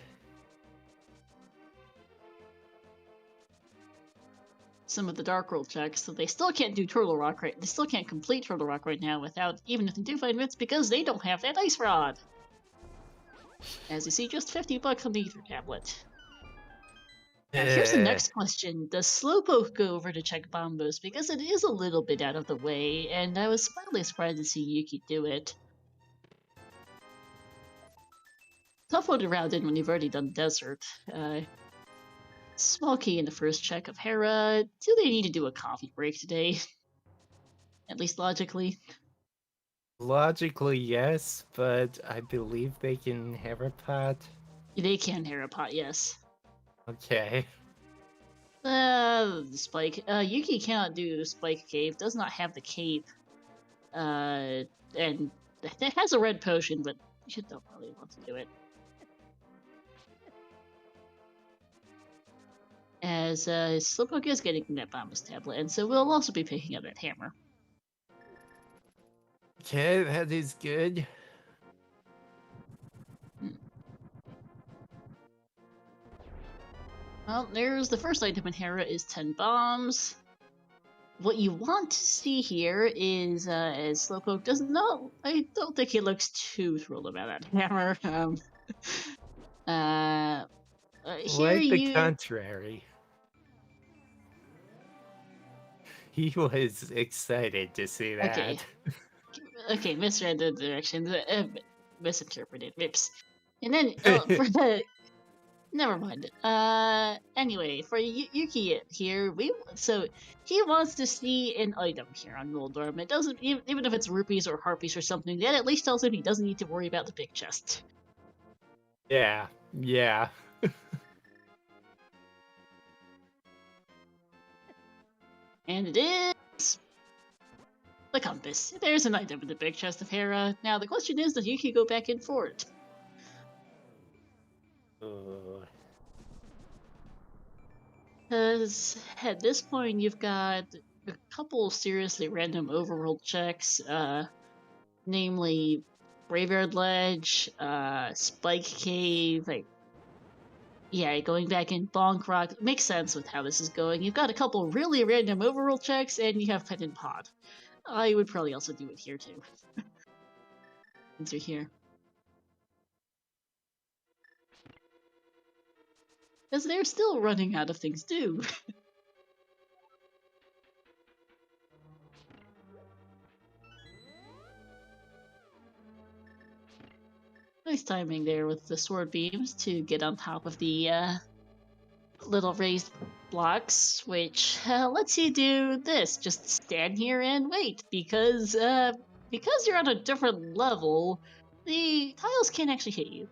some of the Dark World checks, so they still can't do Turtle Rock right. They still can't complete Turtle Rock right now without, even if they do find mitts, because they don't have that ice rod. As you see, just $50 on the Ether tablet. Here's the next question. Does Slowpoke go over to check Bombos? Because it is a little bit out of the way, and I was mildly surprised to see Yuki do it. Tough one to round in when you've already done Desert. Small key in the first check of Hera. Do they need to do a coffee break today? At least logically. Logically, yes, but I believe they can have a pot. They can Hera pot, yes. Okay. Spike. Yuki cannot do Spike Cave. Does not have the cape. And it has a red potion, but you don't really want to do it. As Slowpoke is getting that Bombus tablet, and so we'll also be picking up that hammer. Okay, that is good. Well, there's the first item in Hera is 10 bombs. What you want to see here is, as Slowpoke doesn't know, I don't think he looks too thrilled about that hammer. Here Quite the you... contrary. He was excited to see that. Okay, misread the directions. Misinterpreted. Rips. And then, for the... Never mind. Anyway, for Yuki here, so he wants to see an item here on Noldorm. It doesn't, even if it's rupees or harpies or something, that at least tells him he doesn't need to worry about the big chest. Yeah. And it is the compass. There's an item in the big chest of Hera. Now the question is, does Yuki go back in for it? Because at this point, you've got a couple seriously random overworld checks, namely Graveyard Ledge, Spike Cave, going back in Bonk Rock. It makes sense with how this is going. You've got a couple really random overworld checks, and you have Pet and Pod. I would probably also do it here, too. Since you're here. Because they're still running out of things to do. Nice timing there with the sword beams to get on top of the little raised blocks, which lets you do this. Just stand here and wait, because you're on a different level, the tiles can't actually hit you.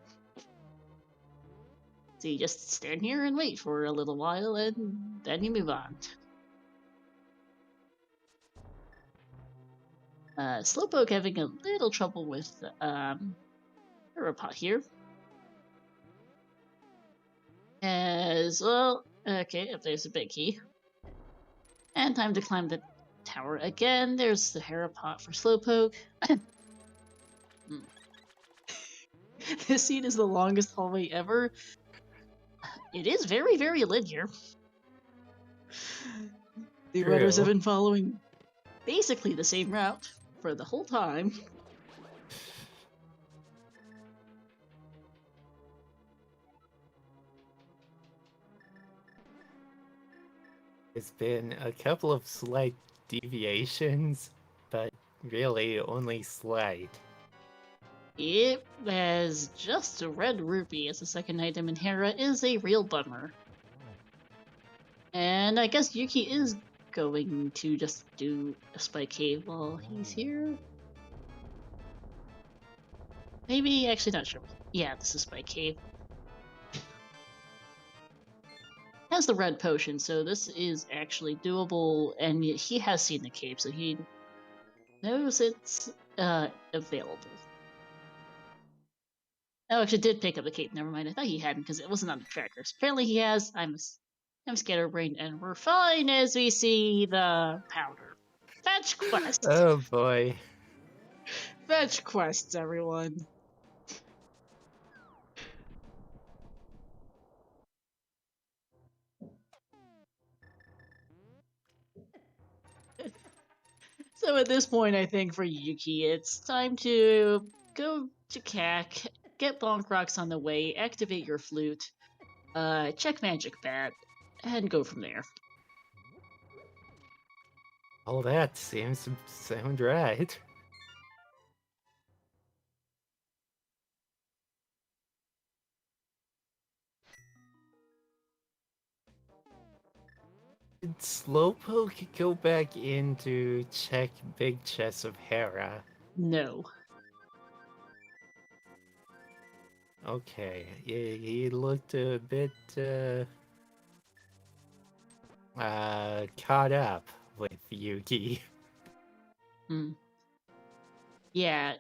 So you just stand here and wait for a little while, and then you move on. Slowpoke having a little trouble with Herapot here. As well, okay, if there's a big key. And time to climb the tower again. There's the Herapot for Slowpoke. This scene is the longest hallway ever. It is very, very linear. The runners have been following basically the same route for the whole time. It's been a couple of slight deviations, but really only slight. It has just a red rupee as the second item in Hera is a real bummer. And I guess Yuki is going to just do a Spike Cave while he's here. Maybe, actually not sure. Yeah, this is Spike Cave. Has the red potion, so this is actually doable, and he has seen the cape, so he knows it's available. Oh, actually did pick up the cape, never mind. I thought he hadn't, because it wasn't on the trackers. Apparently he has. I'm scatterbrained, and we're fine as we see the powder. Fetch quests! Oh boy. Fetch quests, everyone. So at this point, I think for Yuki, it's time to go to CAC, get Bonk Rocks on the way, activate your flute, check Magic Bat, and go from there. All that seems to sound right. Did Slowpoke go back in to check Big Chest of Hera? No. Okay, he looked a bit caught up with Yuki. Hmm. Yeah.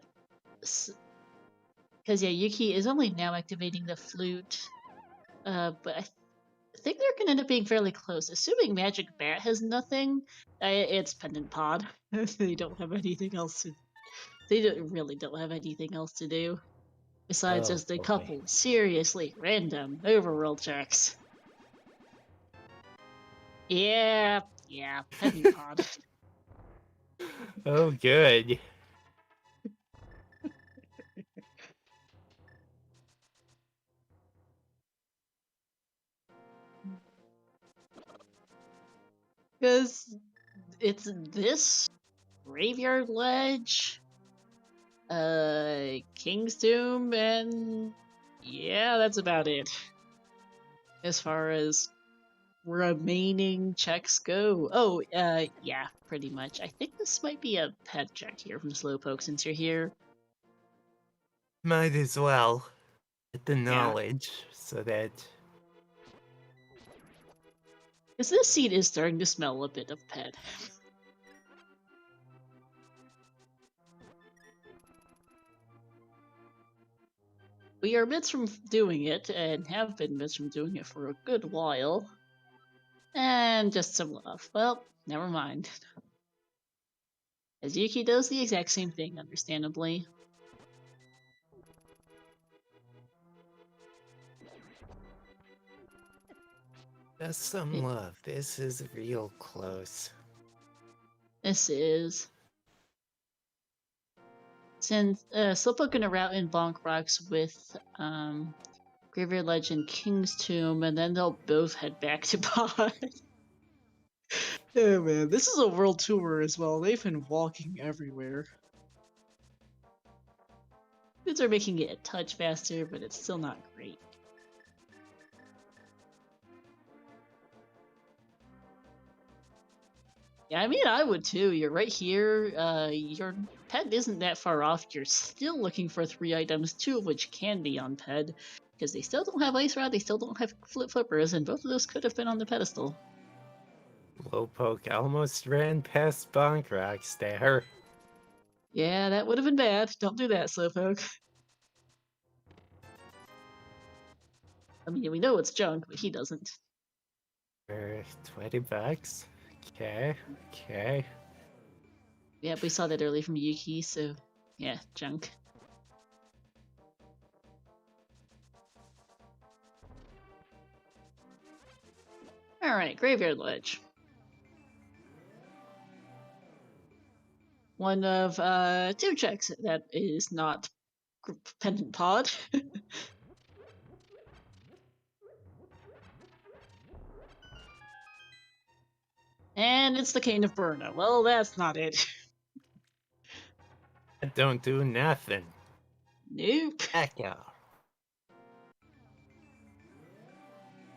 Because, yeah, Yuki is only now activating the flute. But I think they're going to end up being fairly close. Assuming Magic Bat has nothing, it's Pendant Pod. They don't have anything else to... really don't have anything else to do. Besides Oh just a boy. couple seriously random overworld checks. Yeah, Pendant Pod. Oh good. Because it's this Graveyard Ledge, King's Tomb, and yeah, that's about it. As far as remaining checks go. Oh, yeah, pretty much. I think this might be a pet check here from Slowpoke since you're here. Might as well get the Yeah. knowledge so that Because this seed is starting to smell a bit of pet. We are bits from doing it, and have been bits from doing it for a good while. And just some love. Well, never mind. As Yuki does the exact same thing, understandably. just some love. This is real close. This is... Since Slowpoke gonna route in Bonk Rocks with Graveyard Ledge and King's Tomb, and then they'll both head back to Pod. Yeah, man, this is a world tour as well. They've been walking everywhere. Kids are making it a touch faster, but it's still not great. Yeah, I mean, I would too. You're right here. Your pet isn't that far off. You're still looking for 3 items, 2 of which can be on ped, because they still don't have Ice Rod, they still don't have Flippers, and both of those could have been on the pedestal. Slowpoke almost ran past Bonk Rocks there. Yeah, that would have been bad. Don't do that, Slowpoke. I mean, we know it's junk, but he doesn't. For $20. Okay, okay. Yeah, we saw that earlier from Yuki, so yeah, junk. Alright, Graveyard Ledge. One of 2 checks that is not Pendant Pod. And it's the Cane of Burna. Well, that's not it. That don't do nothing. Nope. Echo.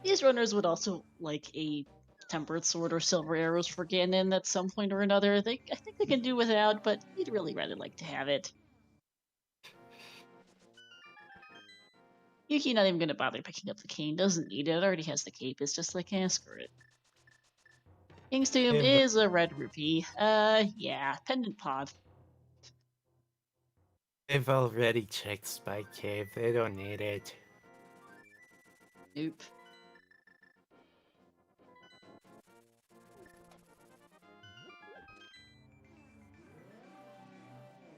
These runners would also like a Tempered Sword or Silver Arrows for Ganon at some point or another. I think they can do without, but you'd really rather like to have it. Yuki not even gonna bother picking up the cane. Doesn't need it. It already has the cape. It's just like, screw it. King's Tomb is a red rupee. Yeah, Pendant Pod. They've already checked Spike Cave. They don't need it. Nope.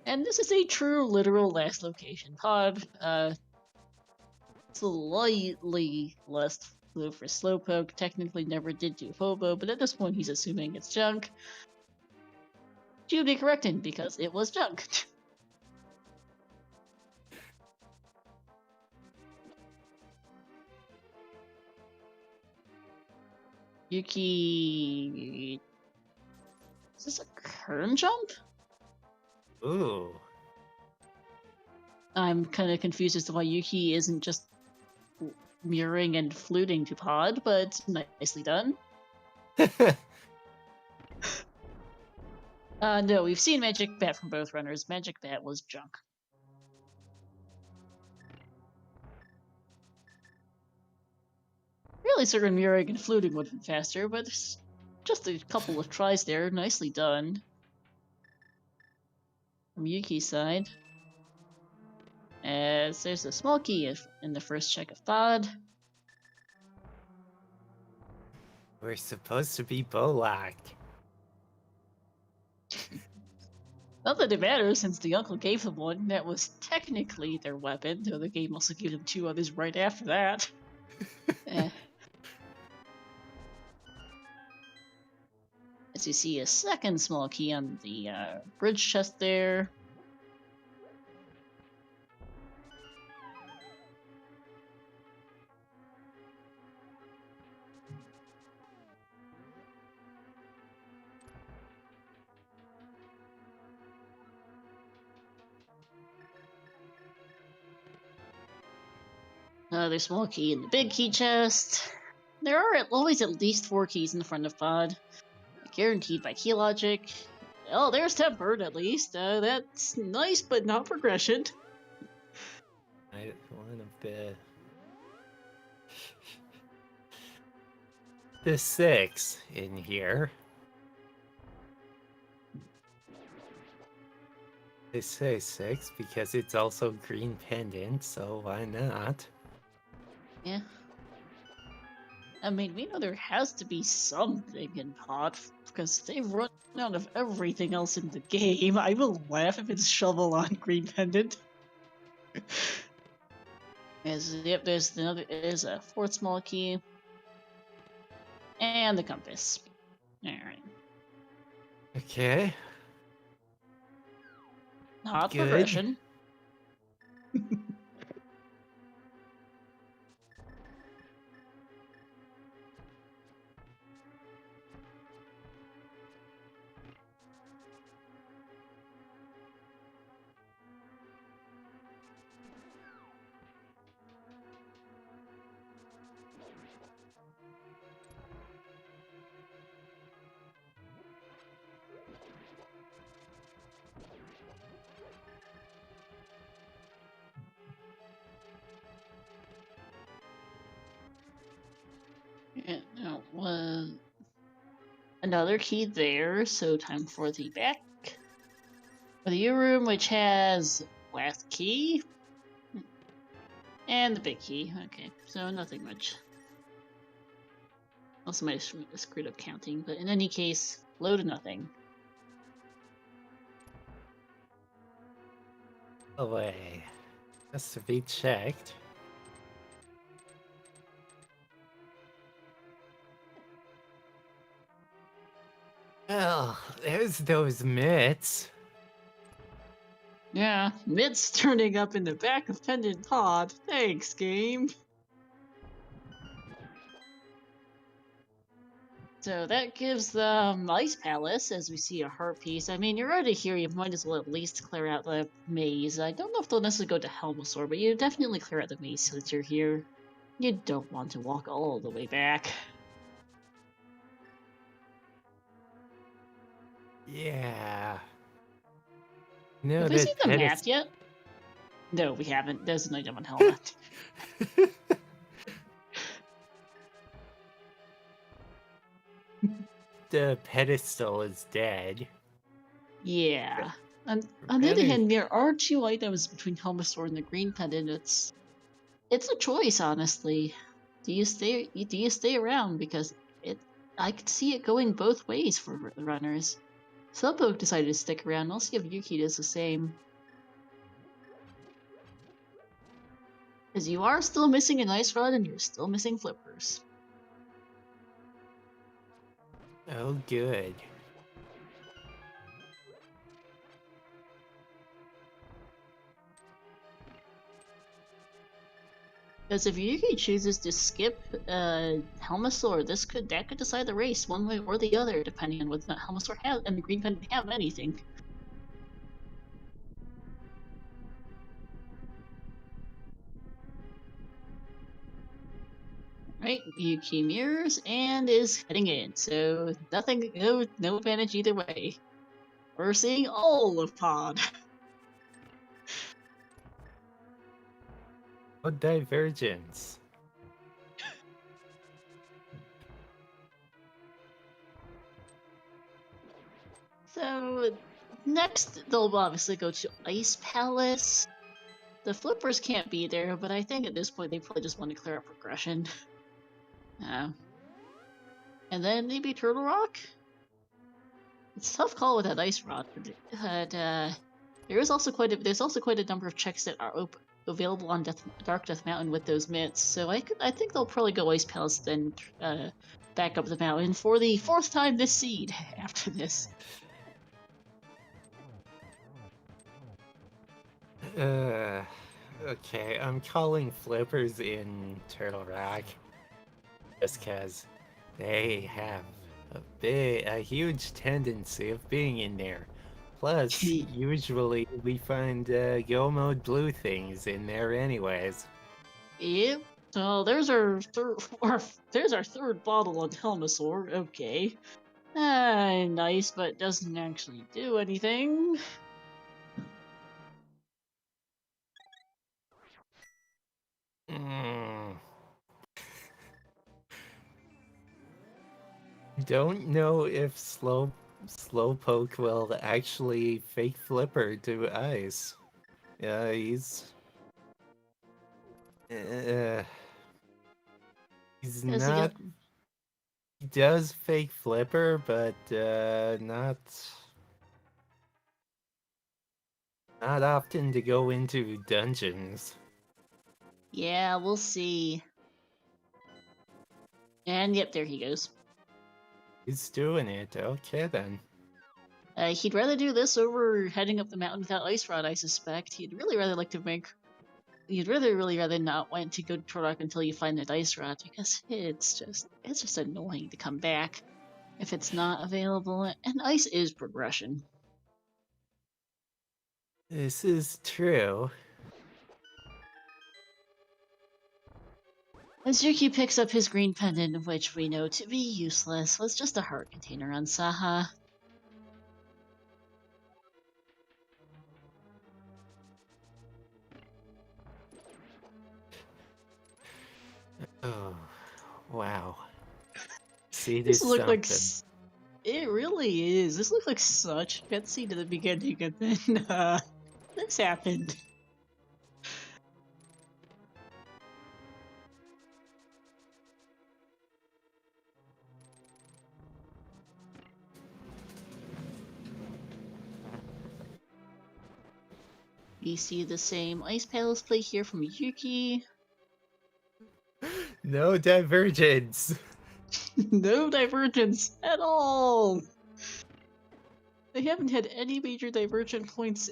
And this is a true, literal last location pod. Slightly less blue for Slowpoke. Technically never did do Hobo, but at this point he's assuming it's junk. She would be corrected because it was junk. Yuki... Is this a kern jump? Ooh. I'm kind of confused as to why Yuki isn't just mirroring and fluting to Pod, but nicely done. No, we've seen Magic Bat from both runners. Magic Bat was junk. Really certain mirroring and fluting would have been faster, but just a couple of tries there. Nicely done. From Yuki's side. As there's a small key in the first check of Pod. We're supposed to be locked. Not that it matters, since the uncle gave them one that was technically their weapon, though the game also gave them 2 others right after that. As you see a second small key on the bridge chest there. Another small key in the big key chest. There are always at least 4 keys in the front of Pod. Guaranteed by key logic. Oh, there's Tempered at least. That's nice, but not progression. One of the 6 in here. They say 6 because it's also green pendant, so why not? Yeah. I mean, we know there has to be something in Pod, because they've run out of everything else in the game. I will laugh if it's Shovel on Green Pendant. Yep, there's a 4th small key. And the compass. Alright. Okay. Not Good. progression. Yeah, no, another key there, so time for the back. For the U room, which has last key. And the big key. Okay, so nothing much. Also might have screwed up counting, but in any case, low to nothing. Away. Has to be checked. Well, there's those mitts. Yeah, mitts turning up in the back of Pendant Pod. Thanks, game. So that gives the Ice Palace, as we see a heart piece. I mean, you're already here, you might as well at least clear out the maze. I don't know if they'll necessarily go to Helmasaur, but you definitely clear out the maze since you're here. You don't want to walk all the way back. Yeah. No, Have we seen the map yet? No, we haven't. There's an item on Helmet. The pedestal is dead. Yeah. On the other hand, there are 2 items between Helmasaur and the Green Pendant. It's a choice, honestly. Do you stay around, because I could see it going both ways for the runners. Slowpoke decided to stick around. I'll see if Yuki does the same. Because you are still missing an Ice Rod and you're still missing Flippers. Oh, good. Because if Yuki chooses to skip Helmasaur, that could decide the race one way or the other, depending on whether or not Helmasaur and the Green Pendant have anything. Right, Yuki mirrors and is heading in, so nothing, no advantage either way. We're seeing all of Pod. Oh, divergence. So next, they'll obviously go to Ice Palace. The Flippers can't be there, but I think at this point they probably just want to clear up progression. And then maybe Turtle Rock? It's a tough call with that Ice Rod, but there's also quite a number of checks that are available on Dark Death Mountain with those mitts. So I think they'll probably go Ice Palace, then back up the mountain for the 4th time this seed after this. Okay, I'm calling Flippers in Turtle Rock just because they have a huge tendency of being in there. Plus, usually we find Go Mode Blue things in there anyways. Yep. So there's our third bottle on Helmasaur. Okay. Nice, but doesn't actually do anything. Don't know if Slowpoke will actually fake Flipper to ice. He's not. He does fake Flipper, but not often to go into dungeons. Yeah, we'll see. And yep, there he goes. He's doing it. Okay then. He'd rather do this over heading up the mountain without Ice Rod, I suspect. He'd really rather like to make. You'd really rather not want to go to Turok until you find that Ice Rod, because it's just annoying to come back if it's not available. And ice is progression. This is true. As Yuki picks up his green pendant, which we know to be useless, was just a heart container on Saha. Oh, wow. See, This looked like it really is. This looked like such a cutscene at the beginning, and then this happened. We see the same Ice Palace play here from Yuki. No divergence. No divergence at all. They haven't had any major divergent points,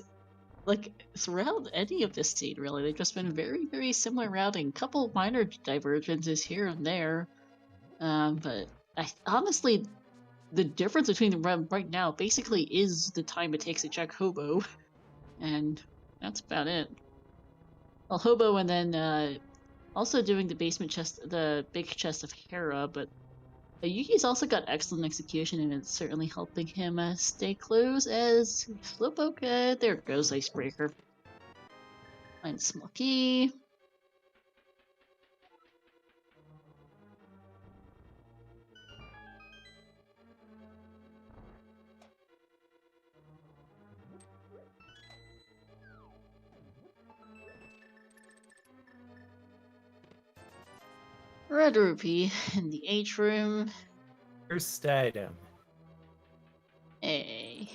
like, throughout any of this scene, really. They've just been very similar routing. Couple minor divergences here and there. But honestly, the difference between them right now basically is the time it takes to check Hobo. And that's about it. Well, Hobo and then also doing the basement chest, the big chest of Hera, but Yuki's also got excellent execution, and it's certainly helping him stay close as Slowpoke. There goes Icebreaker. And Smoky. Red Rupee in the H room. First item. A.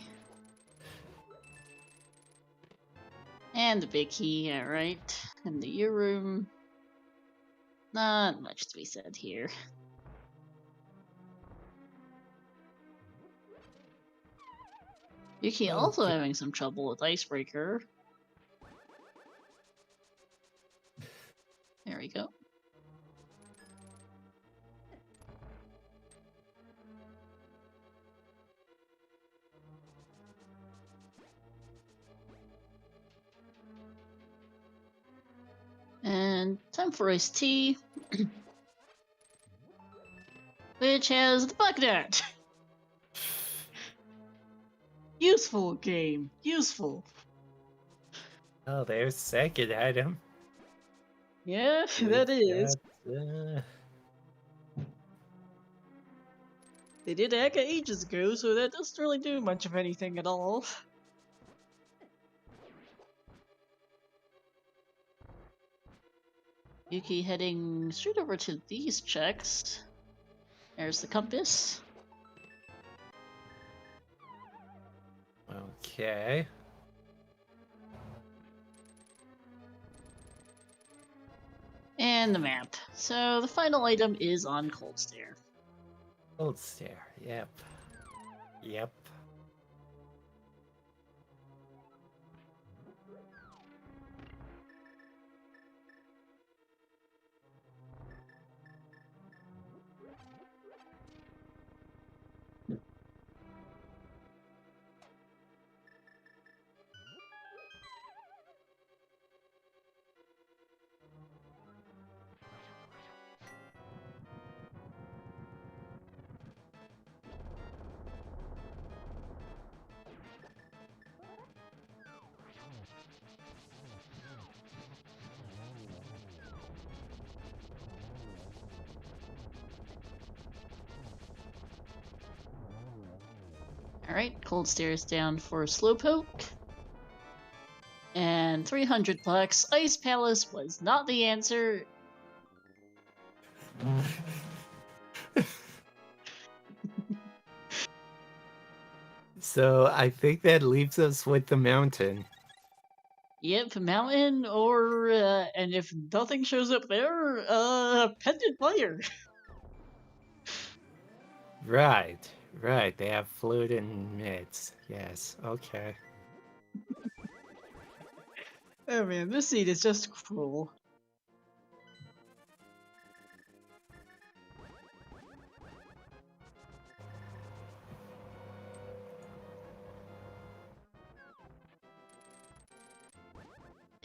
And the big key, yeah, right. In the U room. Not much to be said here. Yuki also having some trouble with Icebreaker. There we go. And time for iced tea. Which has the bug net. Useful game. Useful. Oh, there's second item. Yeah, that is. They did Aka ages ago, so that doesn't really do much of anything at all. Yuki heading straight over to these checks. There's the compass. Okay. And the map. So the final item is on Cold Stare. Cold Stare, yep. Yep. Alright, Cold Stare is down for Slowpoke. And 300 bucks. Ice Palace was not the answer. So I think that leaves us with the mountain. Yep, mountain, or, and if nothing shows up there, pendant fire. Right, right. They have fluid and mids. Yes, okay. Oh man, this seed is just cruel.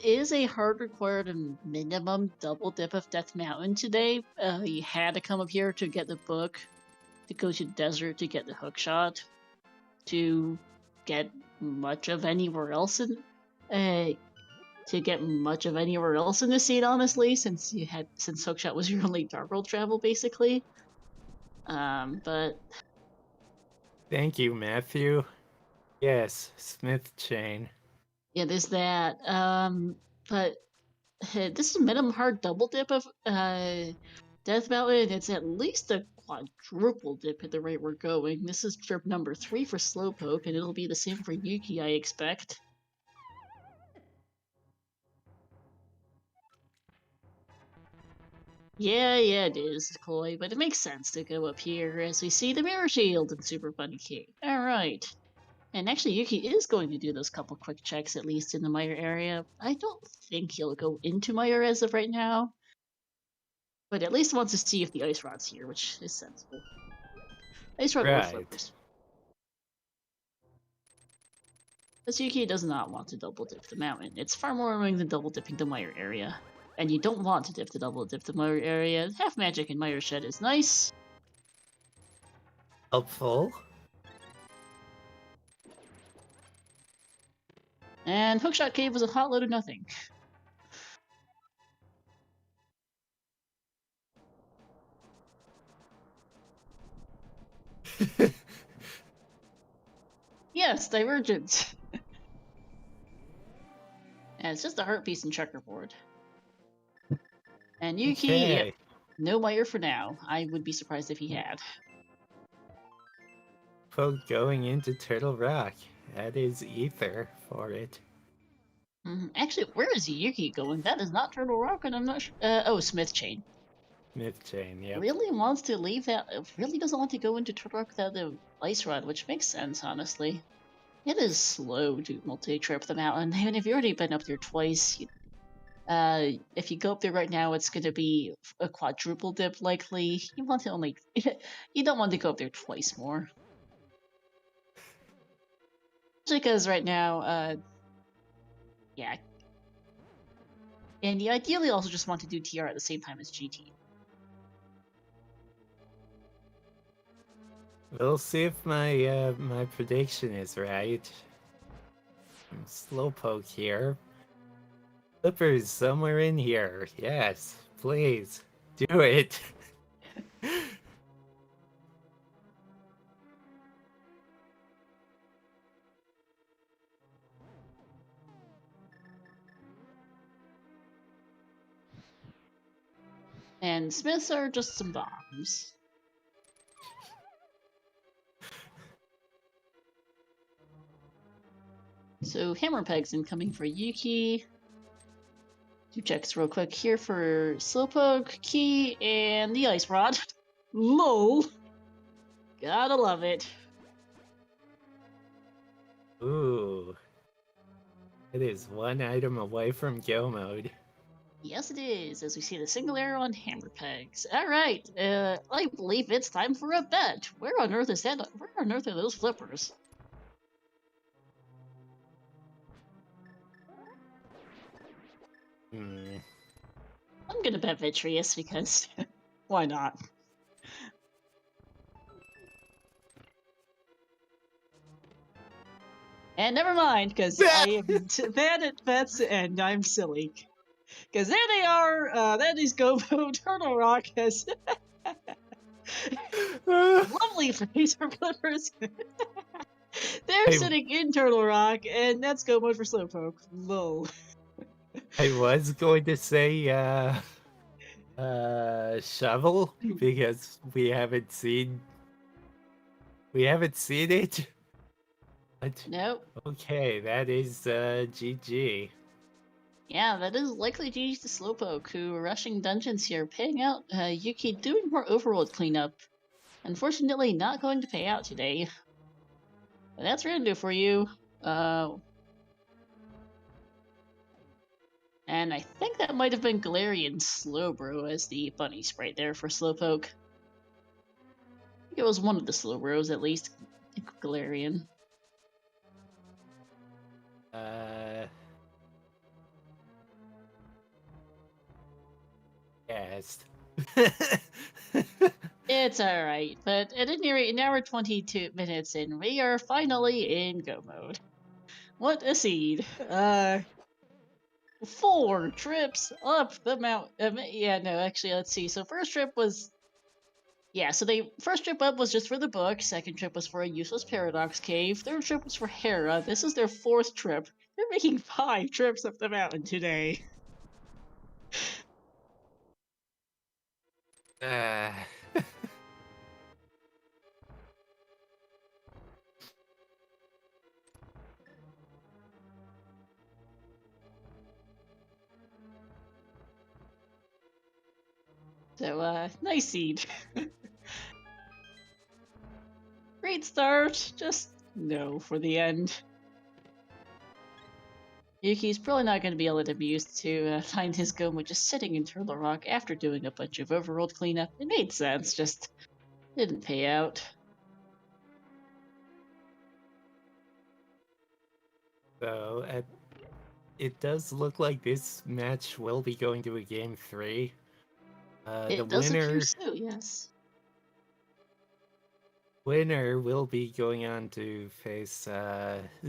Is a hard required minimum double dip of Death Mountain today. You had to come up here to get the book, to go to the desert to get the hook shot, to get much of anywhere else in, the seed, honestly, since hookshot was your only dark world travel, basically. But Thank you, Matthew. Yes, Smith chain. yeah, there's that. But this is a minimum hard double dip of Death Mountain. It's at least a quadruple dip at the rate we're going. This is trip number 3 for Slowpoke, and it'll be the same for Yuki, I expect. Yeah, it is, Koi, but it makes sense to go up here as we see the Mirror Shield and Super Bunny Cave. Alright. And actually, Yuki is going to do those couple quick checks, at least in the Meyer area. I don't think he'll go into Meyer as of right now, but at least wants to see if the Ice Rod's here, which is sensible. Ice Rod or Flippers. Because Yuki does not want to double dip the mountain. It's far more annoying than double dipping the Meyer area. And you don't want to double dip the Meyer area. Half Magic and Meyer Shed is nice. Helpful. And Hookshot Cave was a hot load of nothing. Yes, Divergent. And it's just a heart piece and checkerboard. And Yuki, yep, no Meyer for now. I would be surprised if he had. Poke going into Turtle Rock. That is ether for it. Actually, where is Yuki going? That is not Turtle Rock, and I'm not sure. Oh, Smith Chain. Smith chain, yep. Really wants to leave that. Really doesn't want to go into Turtle Rock without the Ice Rod, which makes sense, honestly. It is slow to multi-trip the mountain. Even if you've already been up there twice, if you go up there right now, it's going to be a quadruple dip likely. You want to only, you don't want to go up there twice more. Because right now, yeah, And you ideally also just want to do TR at the same time as GT. We'll see if my my prediction is right. Slowpoke here. Flipper's somewhere in here. Yes, please do it. And Smiths are just some bombs. So Hammer Peg's incoming for Yuki. Two checks real quick here for Slowpoke, Key, and the Ice Rod. Lol. Gotta love it. Ooh. It is one item away from go mode. Yes, it is, as we see the single arrow on Hammer Pegs. Alright, I believe it's time for a bet. Where on earth is that? Where on earth are those flippers? I'm gonna bet Vitreous because why not? And never mind, because I am bad at bets and I'm silly. Because there they are, that is Gobo. Turtle Rock has lovely phaser flippers. They're sitting in Turtle Rock, and that's go mode for Slowpoke. Lol. I was going to say shovel because we haven't seen it. But Nope. okay, that is GG. Yeah, that is likely due to Slowpoke, who are rushing dungeons here, paying out. Yuki doing more overworld cleanup. Unfortunately, not going to pay out today. But that's Rando for you. And I think that might have been Galarian Slowbro as the bunny sprite there for Slowpoke. I think it was one of the Slowbros at least. I think Galarian. Yes. It's alright, but at any rate, now we're 22 minutes in. We are finally in go mode. What a seed. 4 trips up the mountain. Yeah, no, actually, let's see. So first trip was... Yeah, so the first trip up was just for the book. Second trip was for a useless paradox cave. Third trip was for Hera. This is their 4th trip. They're making 5 trips up the mountain today. So, nice seed. Great start, just no for the end. Yuki's probably not going to be able to be used to find his Goma just sitting in Turtle Rock after doing a bunch of overworld cleanup. It made sense, just didn't pay out. So, it does look like this match will be going to a game 3. It does appear so, yes. Winner will be going on to face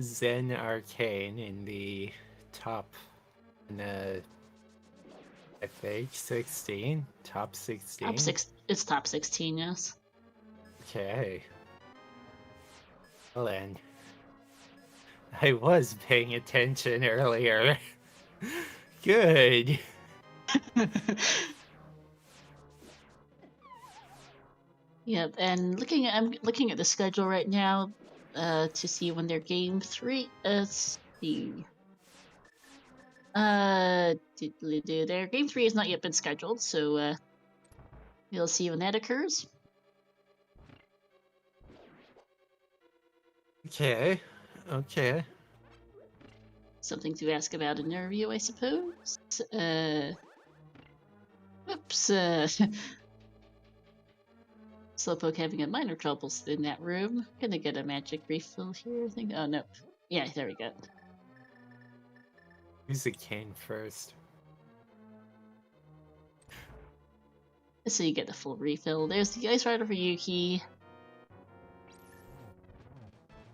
Zen Arcane in the top, I think 16, top 16. It's top 16, yes. Okay. Well then, I was paying attention earlier. Good. Yep, and I'm looking at the schedule right now to see when their game 3. Let's see. Their game 3 has not yet been scheduled, so we'll see when that occurs. Okay. Something to ask about in their review, I suppose. Oops. Slowpoke having a minor troubles in that room. Gonna get a magic refill here, I think. Oh, no. Yeah, there we go. Use the cane first. So you get the full refill. There's the Ice Rider for Yuki.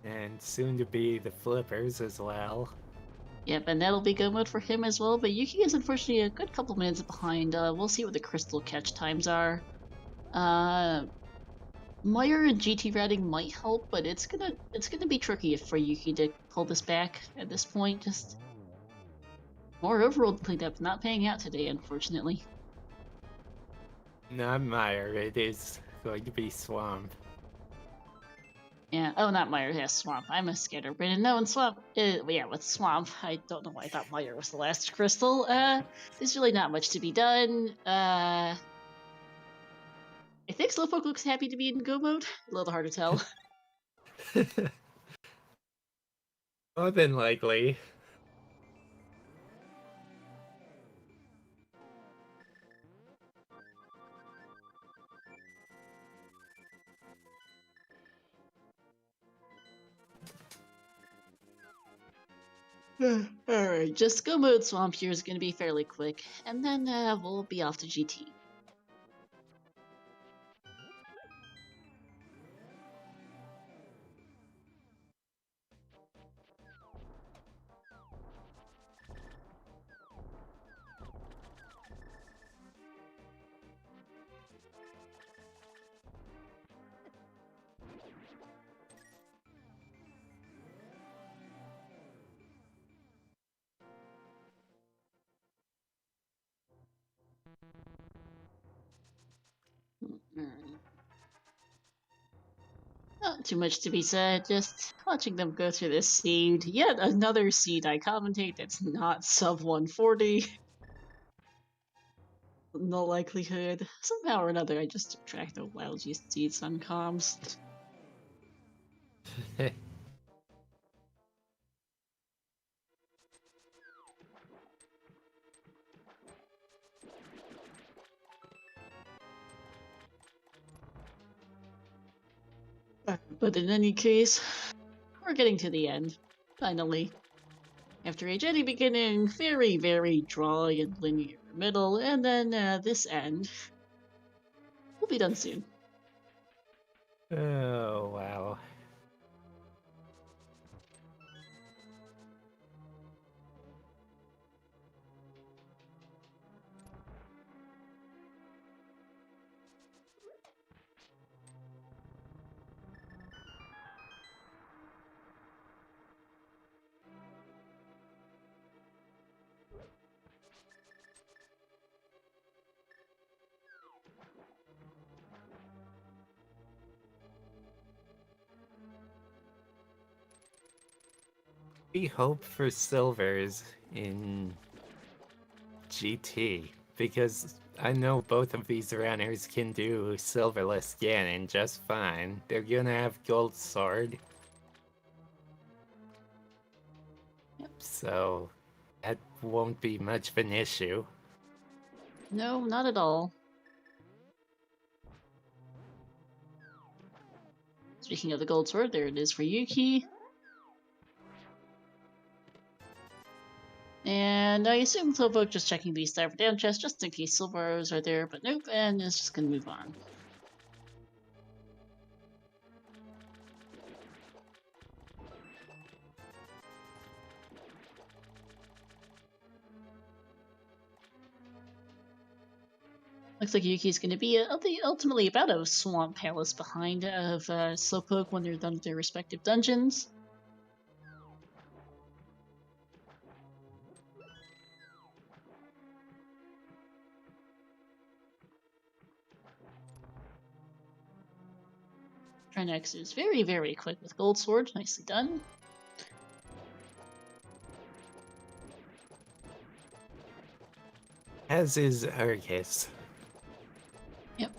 And soon to be the flippers as well. Yep, and that'll be go mode for him as well, but Yuki is unfortunately a good couple minutes behind. We'll see what the crystal catch times are. Meyer and GT routing might help, but it's gonna be tricky for Yuki to pull this back at this point. Just more overworld cleanup not paying out today, unfortunately. Not Meyer, it is going to be Swamp. Yeah. Oh, not Meyer. Yeah, Swamp. I'm a scatterbrain. No, and Swamp. Yeah, with Swamp, I don't know why I thought Meyer was the last crystal. There's really not much to be done. I think Slowpoke looks happy to be in go mode. A little hard to tell. More than likely. Alright, just go mode Swamp here is going to be fairly quick, and then we'll be off to GT. Not too much to be said, just watching them go through this seed. Yet another seed I commentate that's not sub 140. No likelihood. Somehow or another, I just track the wild seeds on comms. But in any case, we're getting to the end. Finally. After a jetty beginning, very, very dry and linear middle, and then this end. We'll be done soon. Oh, wow. We hope for silvers in GT, because I know both of these runners can do silverless Ganon just fine. They're gonna have gold sword. Yep. So that won't be much of an issue. No, not at all. Speaking of the gold sword, there it is for Yuki. And I assume Slowpoke just checking the star down chest just in case silver arrows are there, but nope, and it's just gonna move on. Looks like Yuki's going to be ultimately about a swamp palace behind of Slowpoke when they're done with their respective dungeons. Trinex is very, very quick with Gold Sword. Nicely done. As is Argus. Yep.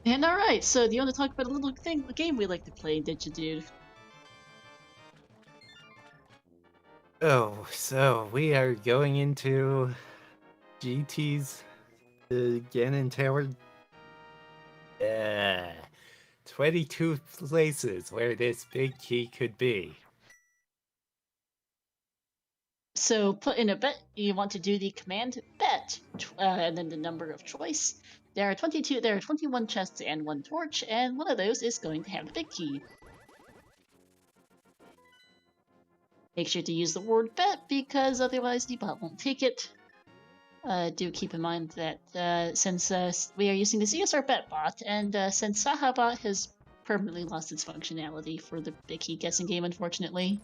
And alright, so do you want to talk about a game we like to play, did you, dude? Oh, so we are going into GT's Ganon Tower. 22 places where this big key could be. So put in a bet. You want to do the command bet, and then the number of choice. There are 22. There are 21 chests and 1 torch, and one of those is going to have the big key. Make sure to use the word bet because otherwise the bot won't take it. Do keep in mind that since we are using the CSR bet bot, and since Sahabot has permanently lost its functionality for the big key guessing game, unfortunately,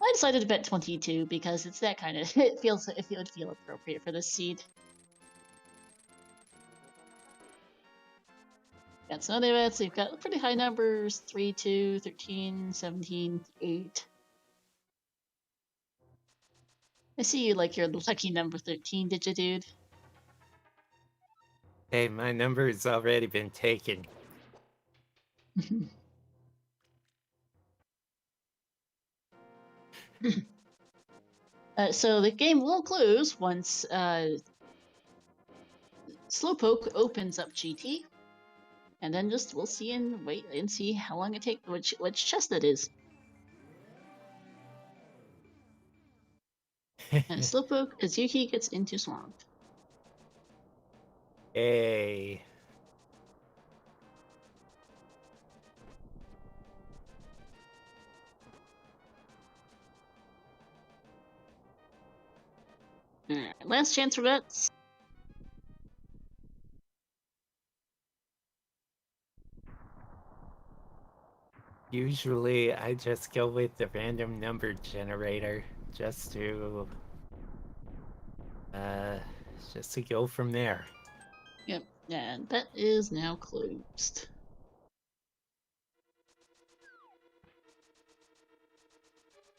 I decided to bet 22 because it's that kind of. It would feel appropriate for this seed. Got some other bets. We've got pretty high numbers: 3, 2, 13, 17, 8. I see you like your lucky number 13, did you, dude? Hey, my number has already been taken. So the game will close once Slowpoke opens up GT, and then just we'll see and wait and see how long it takes, which chest it is. And Slowpoke, as Yuki gets into Swamp. Hey. Alright, last chance for bets. Usually, I just go with the random number generator just to go from there. Yep, and bet is now closed.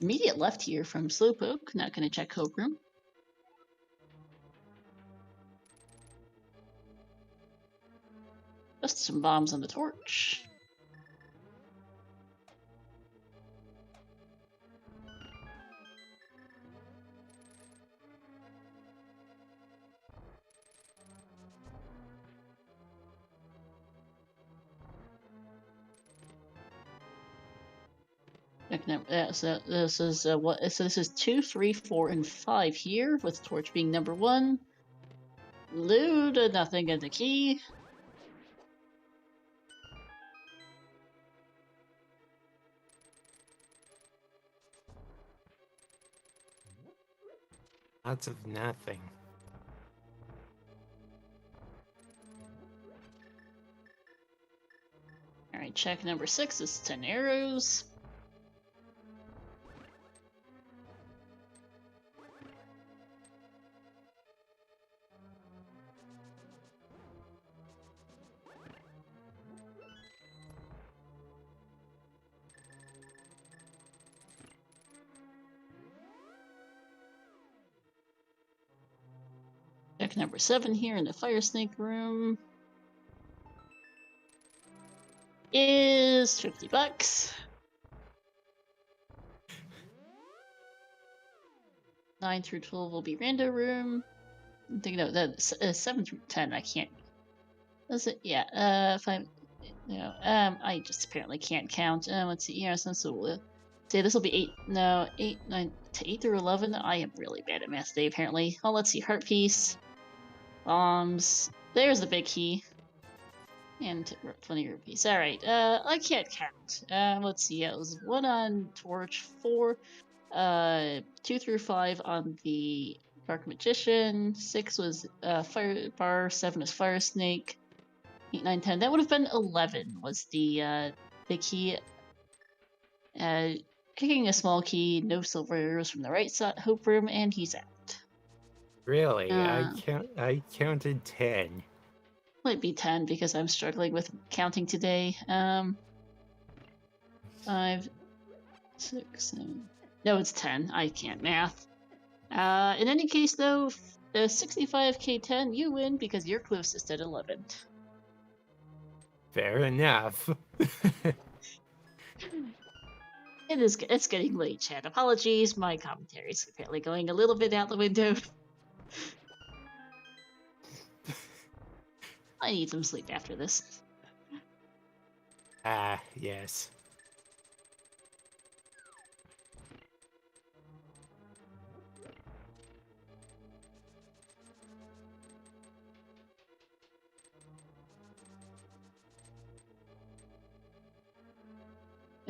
Immediate left here from Slowpoke. Not going to check Homeroom. Just some bombs on the torch. So this is what? So this is 2, 3, 4, and 5 here, with torch being number 1. Loot, nothing in the key. Lots of nothing. Alright, check number 6 is 10 arrows. Check number 7 here in the fire snake room. Is $50. 9 through 12 will be rando room. I'm thinking of that 7 through 10. I can't. Does it? Yeah. 5. No. I just apparently can't count. Let's see. Yeah. So say this will be 8. No, 8, 9 to 8 through 11. I am really bad at math today, apparently. Oh, let's see. Heart piece, bombs. There's the big key. And 20 rupees. Alright, I can't count. Let's see. Yeah, it was 1 on torch, 4, 2 through 5 on the Dark Magician, 6 was Fire Bar, 7 was Fire Snake, 8, 9, 10. That would have been 11 was the key. Kicking a small key, no silver arrows from the right side, Hope Room, and he's out. Really? I counted 10. Might be 10 because I'm struggling with counting today. 5, 6, 7. No, it's 10. I can't math. In any case, though, the 65k10, you win because you're closest at 11. Fair enough. It's getting late, chat. Apologies, my commentary is apparently going a little bit out the window. I need some sleep after this. Ah, yes.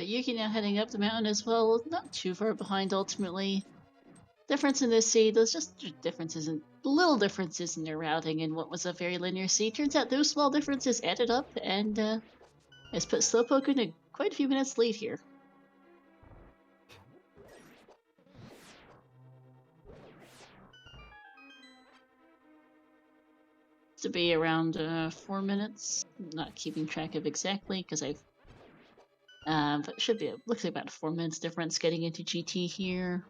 But Yuki now heading up the mountain as well, not too far behind ultimately. Difference in this seed, there's just little differences in their routing in what was a very linear seed. Turns out those small differences added up and has put Slowpoke in quite a few minutes lead here. To be around 4 minutes. I'm not keeping track of exactly because I've. But it should be, looks like about 4 minutes difference getting into GT here.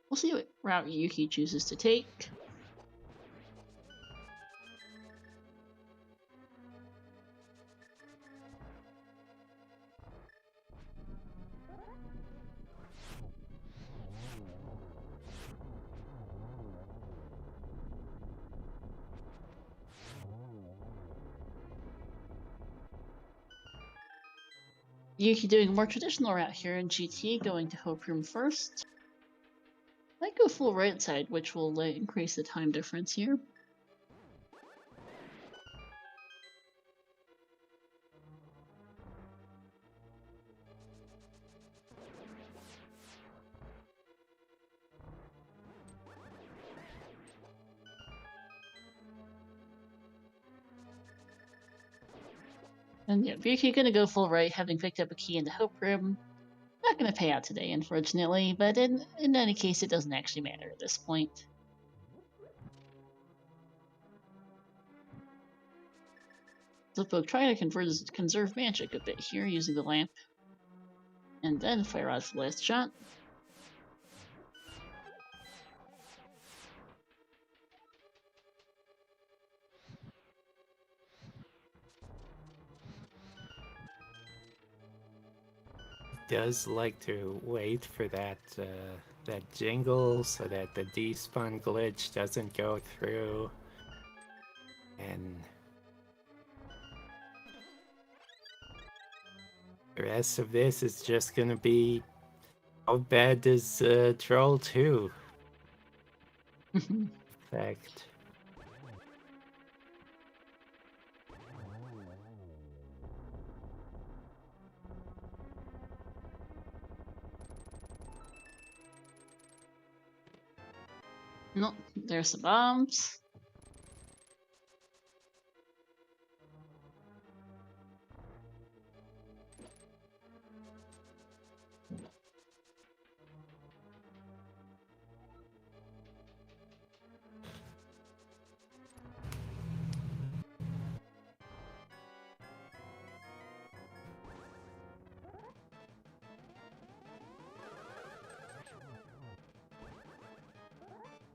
We'll see what route Yuki chooses to take. Yuki doing a more traditional route here in GT, going to Hope Room first. Might go full right side, which will increase the time difference here. And yeah, Yuki gonna go full right, having picked up a key in the Hope Room. Not gonna pay out today, unfortunately, but in any case, it doesn't actually matter at this point. Slowpoke trying to conserve magic a bit here using the lamp. And then fire out the last shot. Does like to wait for that that jingle so that the despawn glitch doesn't go through, and the rest of this is just gonna be how bad does Troll 2 affect? Nope, there's some bombs.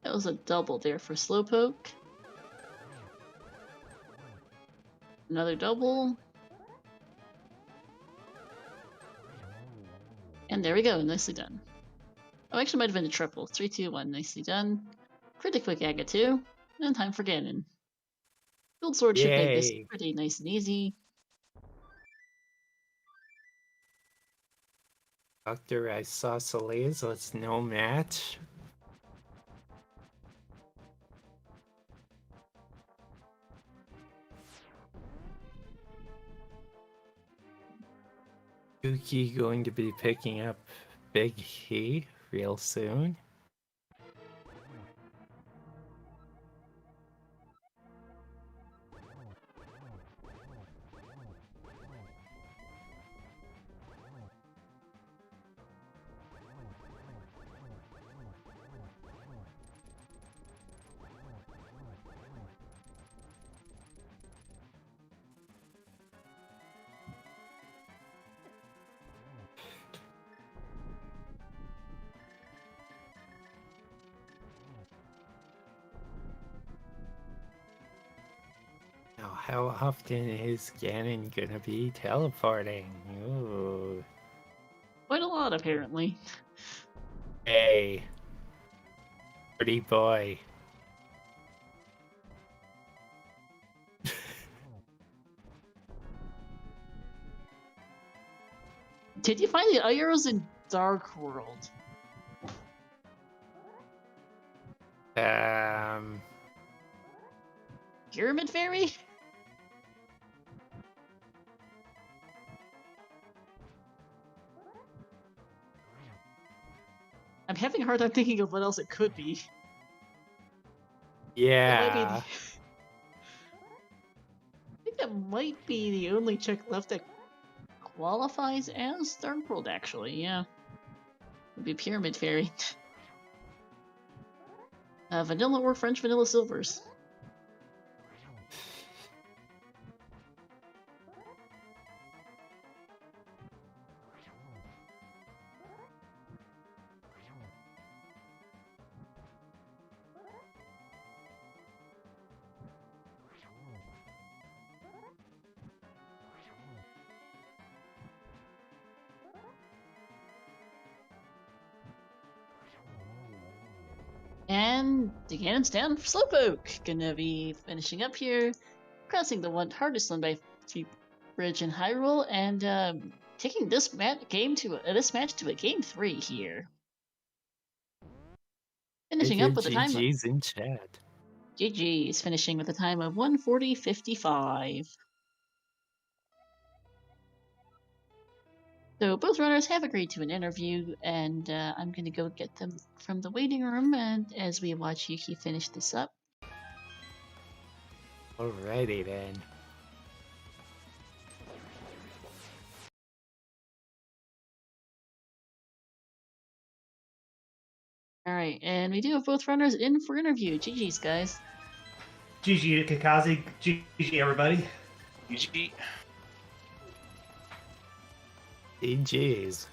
That was a double there for Slowpoke. Another double. And there we go, nicely done. Oh, actually might have been a triple. 3, 2, 1, nicely done. Pretty quick Aga too. And time for Ganon. Gold Sword should make this Yay! pretty nice and easy. Dr. Isosceles, let's no match. Yuki going to be picking up Big He real soon. Now, how often is Ganon gonna be teleporting? Ooh. Quite a lot, apparently. Hey. Pretty boy. Did you find the arrows in Dark World? Pyramid Fairy? I'm having a hard time thinking of what else it could be. That might be Yeah. I think that might be the only check left that qualifies as Third World, actually, yeah. Would be Pyramid Fairy. Vanilla or French Vanilla Silvers. And the cannon's down for Slowpoke. Gonna be finishing up here, crossing the hardest one by 3 bridge in Hyrule, and taking this match to a game 3 here. Finishing up with a time of GG's in chat. GG's, finishing with a time of 1:40:55. So both runners have agreed to an interview, and I'm gonna go get them from the waiting room, and as we watch Yuki finish this up. Alrighty then. Alright, and we do have both runners in for interview. GG's, guys. GG Yukikaze, GG everybody. GG. GG's.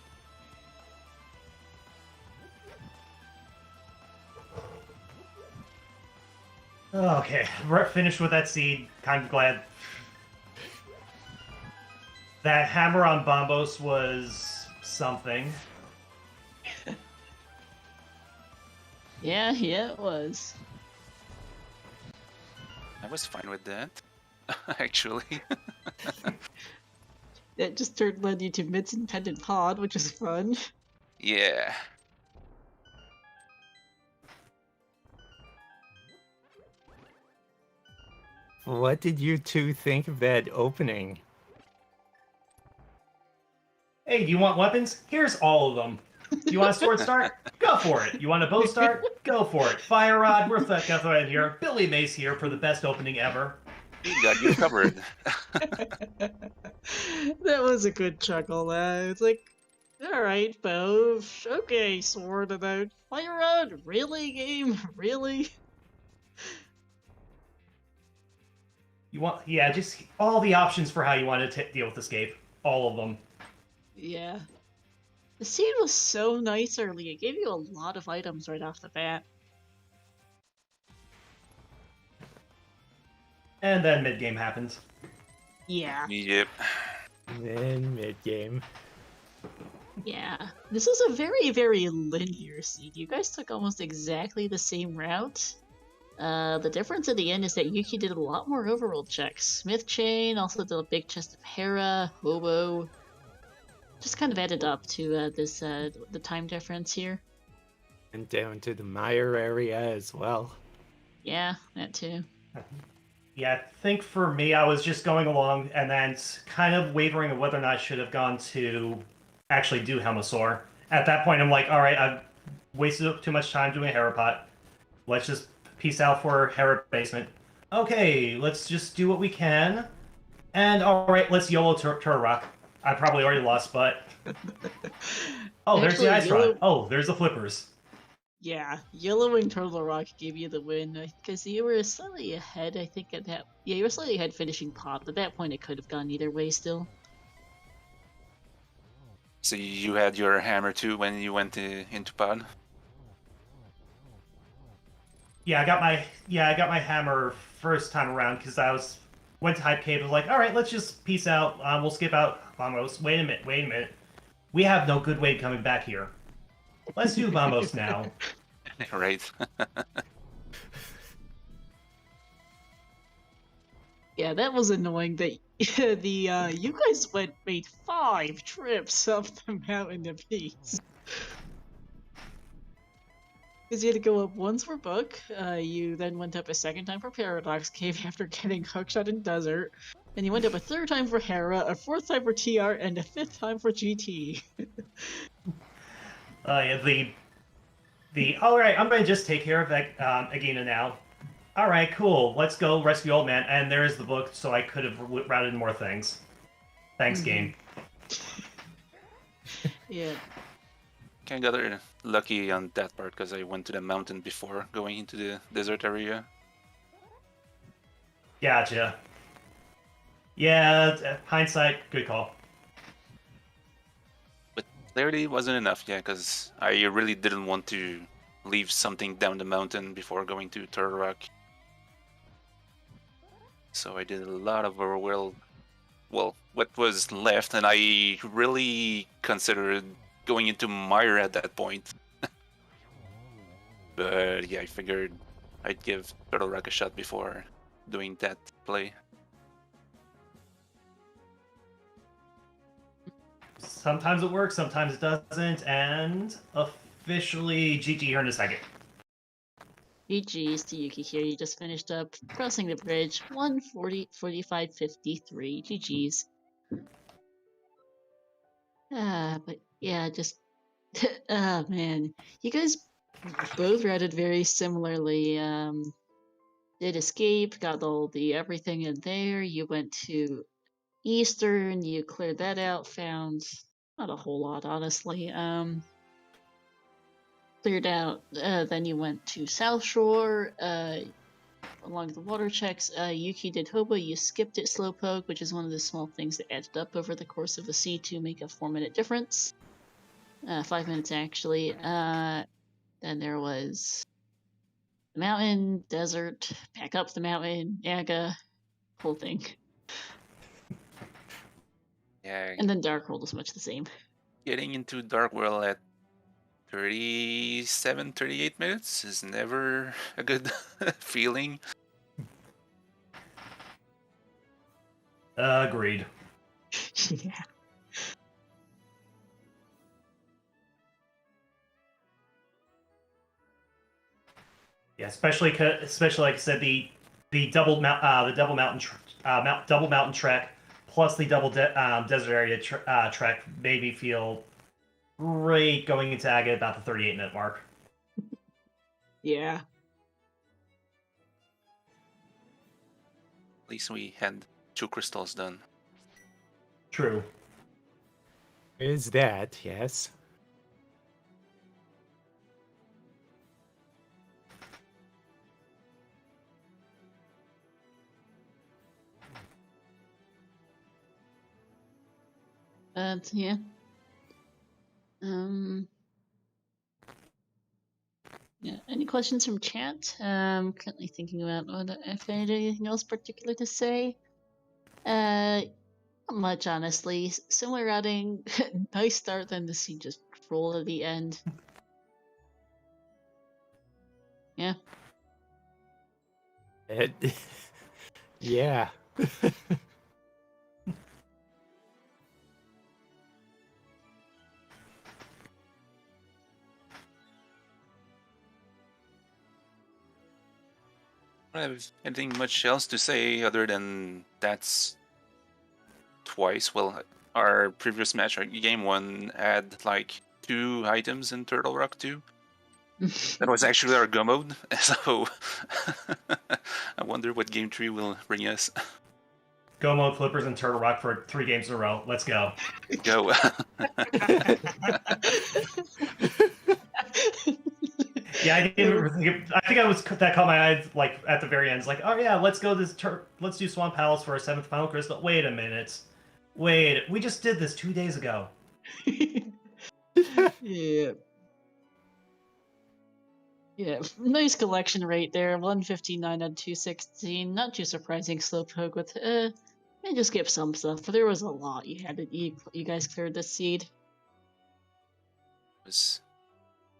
Okay, we're finished with that seed. Kind of glad. That hammer on Bombos was something. Yeah, it was. I was fine with that, actually. That just led you to Mid's independent pod, which is fun. Yeah. What did you two think of that opening? Hey, do you want weapons? Here's all of them. Do you want a sword start? Go for it. You want a bow start? Go for it. Fire rod, we're right here. Billy Mace here for the best opening ever. You got you covered. That was a good chuckle. It's like, alright, bow. Okay, sword about fire rod. Really, game? Really? You want, yeah, just all the options for how you want to deal with escape. All of them. Yeah. The scene was so nice early. It gave you a lot of items right off the bat. And then mid-game happens. Yeah. Yep. Then mid-game. Yeah. This is a very, very linear scene. You guys took almost exactly the same route. The difference at the end is that Yuki did a lot more overworld checks. Smith Chain also did a big chest of Hera, Hobo. Just kind of added up to the time difference here. And down to the mire area as well. Yeah, that too. Yeah, I think for me, I was just going along and then kind of wavering of whether or not I should have gone to actually do Helmasaur. At that point, I'm like, all right, I've wasted too much time doing a Hera pot. Let's just peace out for Hera basement. Okay, let's just do what we can. And all right, let's YOLO Turrock. I probably already lost, but... Oh, there's the Ice Rod. Oh, there's the Flippers. Yeah, yellowing Turtle Rock gave you the win, because you were slightly ahead, I think, at that... Yeah, you were slightly ahead finishing pot. At that point, it could have gone either way still. So you had your hammer too when you went into pod? Yeah, I got my hammer first time around because went to Hype Cave. I was like, all right, let's just peace out. We'll skip out Bombos. Wait a minute. We have no good way coming back here. Let's do Bombos now. Right. Yeah, that was annoying that you guys made 5 trips up the mountain apiece. Because you had to go up once for Book, you then went up a second time for Paradox Cave after getting hookshot in Desert, and you went up a third time for Hera, a fourth time for TR, and a fifth time for GT. Yeah, All right, I'm gonna just take care of that Agina now. All right, cool. Let's go rescue old man. And there's the book, so I could have routed more things. Thanks, game. Yeah. Kind of got lucky on that part because I went to the mountain before going into the desert area. Gotcha. Yeah, hindsight, good call. But clarity wasn't enough, yeah, because I really didn't want to leave something down the mountain before going to Turtle Rock. So I did a lot of overworld. Well, what was left, and I really considered going into Myra at that point. But yeah, I figured I'd give Turtle Rock a shot before doing that play. Sometimes it works, sometimes it doesn't, and officially GG here in a second. GG's to Yuki here. You just finished up crossing the bridge. 1:45:53. GG's. But yeah, just ah man, you guys both routed very similarly. Did escape, got all the everything in there. You went to Eastern, you cleared that out, found not a whole lot, honestly. Cleared out. Then you went to South Shore. Along the water checks, Yuki did Hobo. You skipped it, Slowpoke, which is one of the small things that added up over the course of a sea to make a 4-minute difference. 5 minutes actually. Then there was the mountain, desert, back up the mountain, Yaga, whole thing. Yeah. And then Dark World was much the same. Getting into Dark World at 37, 38 minutes is never a good feeling. Agreed. Yeah. Yeah, especially like I said, the double mountain trek plus the double desert area trek made me feel great going into Aga at about the 38-minute mark. Yeah. At least we had 2 crystals done. True. Is that, yes. Yeah. Yeah. Any questions from chat? Currently thinking about if I had anything else particular to say. Not much, honestly. Similar routing. Nice start, then to see just roll at the end. Yeah. Yeah. I don't have anything much else to say other than that's twice. Well, our previous match, our game 1, had like 2 items in Turtle Rock 2. That was actually our go mode, so I wonder what game 3 will bring us. Go mode, Flippers, and Turtle Rock for 3 games in a row. Let's go. Go. Yeah, I think that caught my eye like at the very end. It's like, oh yeah, let's go let's do Swamp Palace for our 7th final crystal. Wait a minute. Wait, we just did this 2 days ago. Yeah. Yeah, nice collection rate there. 159 out of 216. Not too surprising, Slowpoke with and just skip some stuff, but there was a lot you had to you guys cleared this seed. There's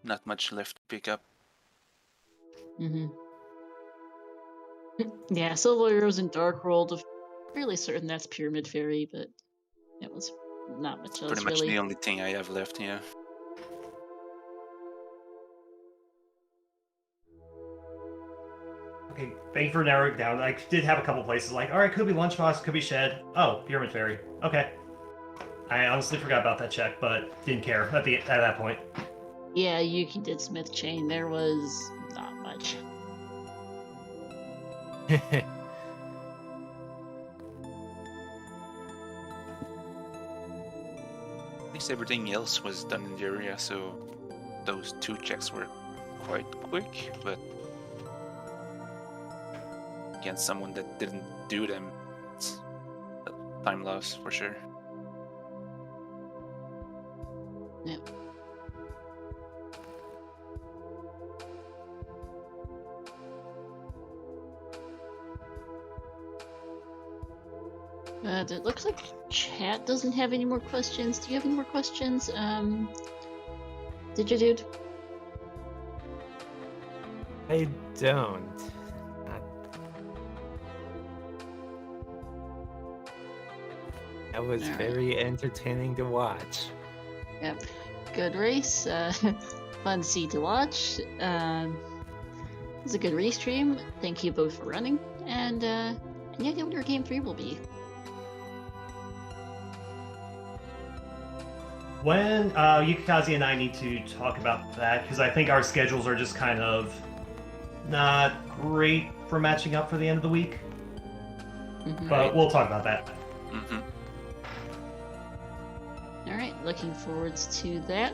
not much left to pick up. Yeah, Silver Arrows and Dark World. I'm fairly certain that's Pyramid Fairy, but it was not much else Pretty much really. the only thing I have left here. Okay, thank you for narrowing it down. I did have a couple places like, all right, could be Lunchbox, could be Shed. Oh, Pyramid Fairy. Okay. I honestly forgot about that check, but didn't care at that point. Yeah, Yuki did Smith Chain. There was not much. At least everything else was done in the area, so those 2 checks were quite quick, but against someone that didn't do them, it's a time loss for sure. Yep. It looks like chat doesn't have any more questions. Do you have any more questions? Did you, dude? I don't. That was Alright. very entertaining to watch. Yep. Good race. Fun to see to watch. It was a good restream. Thank you both for running. And yeah, I wonder what game 3 will be. When Yukikaze and I need to talk about that, because I think our schedules are just kind of not great for matching up for the end of the week. But we'll talk about that. Mm-hmm. Alright, looking forward to that.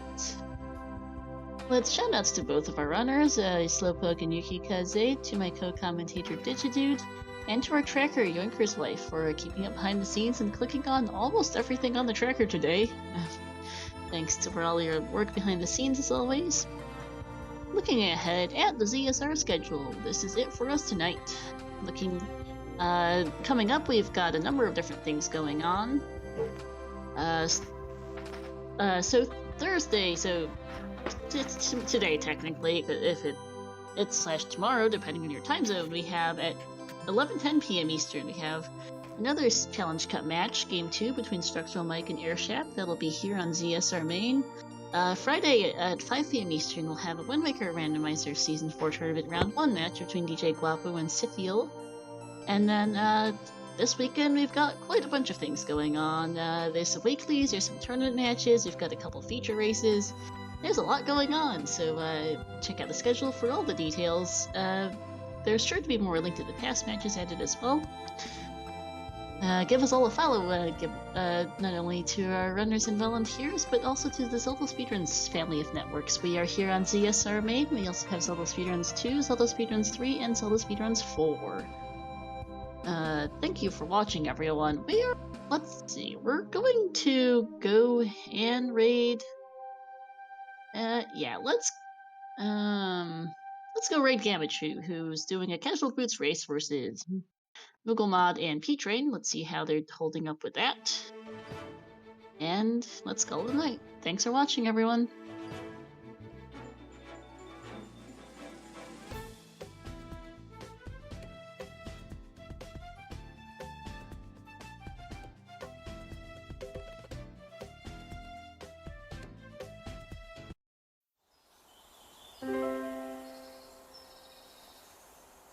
Let's shoutouts to both of our runners, Slowpoke and Yukikaze, to my co-commentator Digidude, and to our tracker, Yoinker's wife, for keeping up behind the scenes and clicking on almost everything on the tracker today. Thanks for all your work behind the scenes as always. Looking ahead at the ZSR schedule, this is it for us tonight. Coming up, we've got a number of different things going on. So Thursday, so it's today technically, if it's / tomorrow, depending on your time zone, we have at 11:10 p.m. Eastern, we have another Challenge Cup match, Game 2 between Structural Mike and Airshaft. That'll be here on ZSR Main. Friday at 5 p.m. Eastern, we'll have a Windmaker Randomizer Season 4 Tournament Round 1 match between DJ Guapo and Sithiel. And then this weekend, we've got quite a bunch of things going on. There's some weeklies, there's some tournament matches, we've got a couple feature races. There's a lot going on, so check out the schedule for all the details. There's sure to be more linked to the past matches added as well. Give us all a follow, not only to our runners and volunteers, but also to the ZeldaSpeedRuns family of networks. We are here on ZSR Main. We also have ZeldaSpeedRuns 2, ZeldaSpeedRuns 3, and ZeldaSpeedRuns 4. Thank you for watching, everyone. Let's see, we're going to go and raid. Yeah, let's go raid Gamachu, who's doing a Casual Boots race versus Google Mod and P-Train. Let's see how they're holding up with that. And let's call it a night. Thanks for watching, everyone.